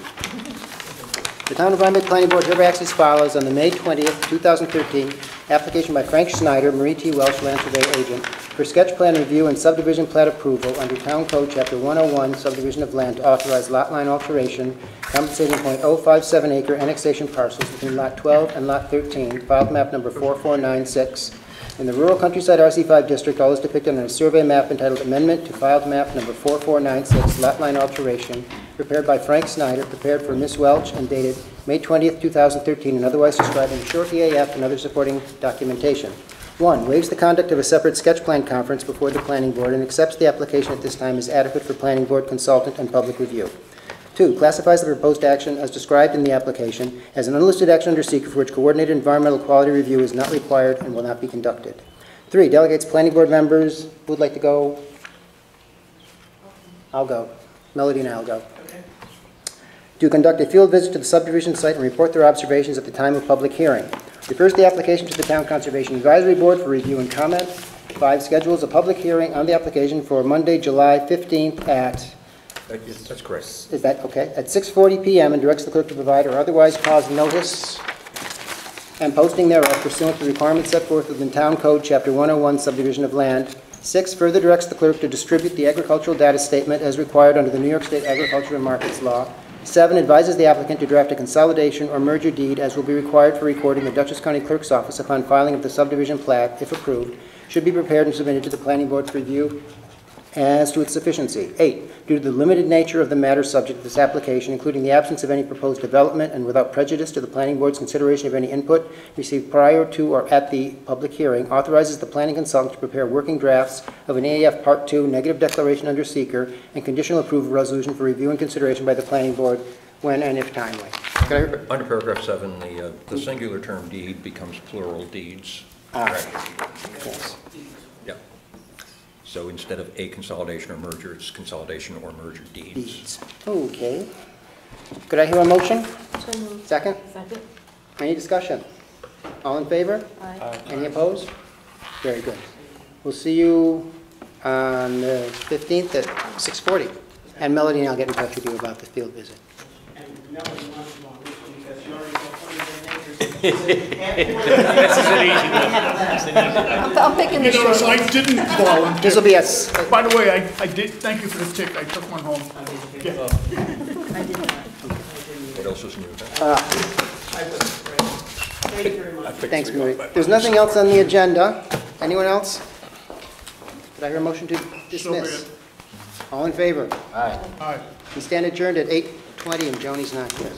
The Town of Rhinebeck Planning Board hereby acts as follows on the May 20th, 2013 application by Frank Snyder, Marie T. Welsh, Land Survey Agent, for sketch plan review and subdivision plat approval under Town Code Chapter 101, subdivision of land to authorize lot line alteration, compensating .057 acre annexation parcels between Lot 12 and Lot 13, filed map number 4496. In the rural countryside RC5 district, all is depicted on a survey map entitled Amendment to Filed Map Number 4496, Lot Line Alteration, prepared by Frank Snyder, prepared for Ms. Welch, and dated May 20th, 2013, and otherwise described in short EAF and other supporting documentation. 1. Waives the conduct of a separate sketch plan conference before the Planning Board and accepts the application at this time as adequate for Planning Board consultant and public review. 2. Classifies the proposed action as described in the application as an unlisted action under seeker for which coordinated environmental quality review is not required and will not be conducted. 3. Delegates Planning Board members. Who would like to go? I'll go. Melody and I'll go. Okay. To conduct a field visit to the subdivision site and report their observations at the time of public hearing. Refers the application to the Town Conservation Advisory Board for review and comment. 5. Schedules a public hearing on the application for Monday, July 15th at... That's correct. Is that okay? At 6:40 p.m. and directs the clerk to provide or otherwise cause notice and posting thereof pursuant to requirements set forth within Town Code Chapter 101, Subdivision of Land. 6. Further directs the clerk to distribute the agricultural data statement as required under the New York State Agriculture and Markets Law. 7. Advises the applicant to draft a consolidation or merger deed as will be required for recording the Dutchess County Clerk's Office upon filing of the subdivision plat, if approved, should be prepared and submitted to the Planning Board for review as to its sufficiency. 8. Due to the limited nature of the matter subject to this application, including the absence of any proposed development and without prejudice to the Planning Board's consideration of any input received prior to or at the public hearing, authorizes the planning consultant to prepare working drafts of an AAF Part 2 negative declaration under seeker and conditional approval resolution for review and consideration by the Planning Board when and if timely. Under paragraph 7, the singular term deed becomes plural deeds. Yes. Yeah. So instead of a consolidation or merger, it's consolidation or merger deeds. Okay. Could I hear a motion? So moved. Second? Second. Any discussion? All in favor? Aye. Any opposed? Very good. We'll see you on the 15th at 6:40. And Melody and I'll get in touch with you about the field visit. And Melody wants to want this one because she already got 29 acres. This is an easy one. I'm picking the You know, short I didn't volunteer. This will be a... By the way, I did, thank you for the tick, I took one home. Yeah. What else is new? Thank you very much. Thanks, Marie. There's nothing else on the agenda. Anyone else? Could I hear a motion to dismiss? All in favor? Aye. Aye. We stand adjourned at 8:20 and Joni's not here.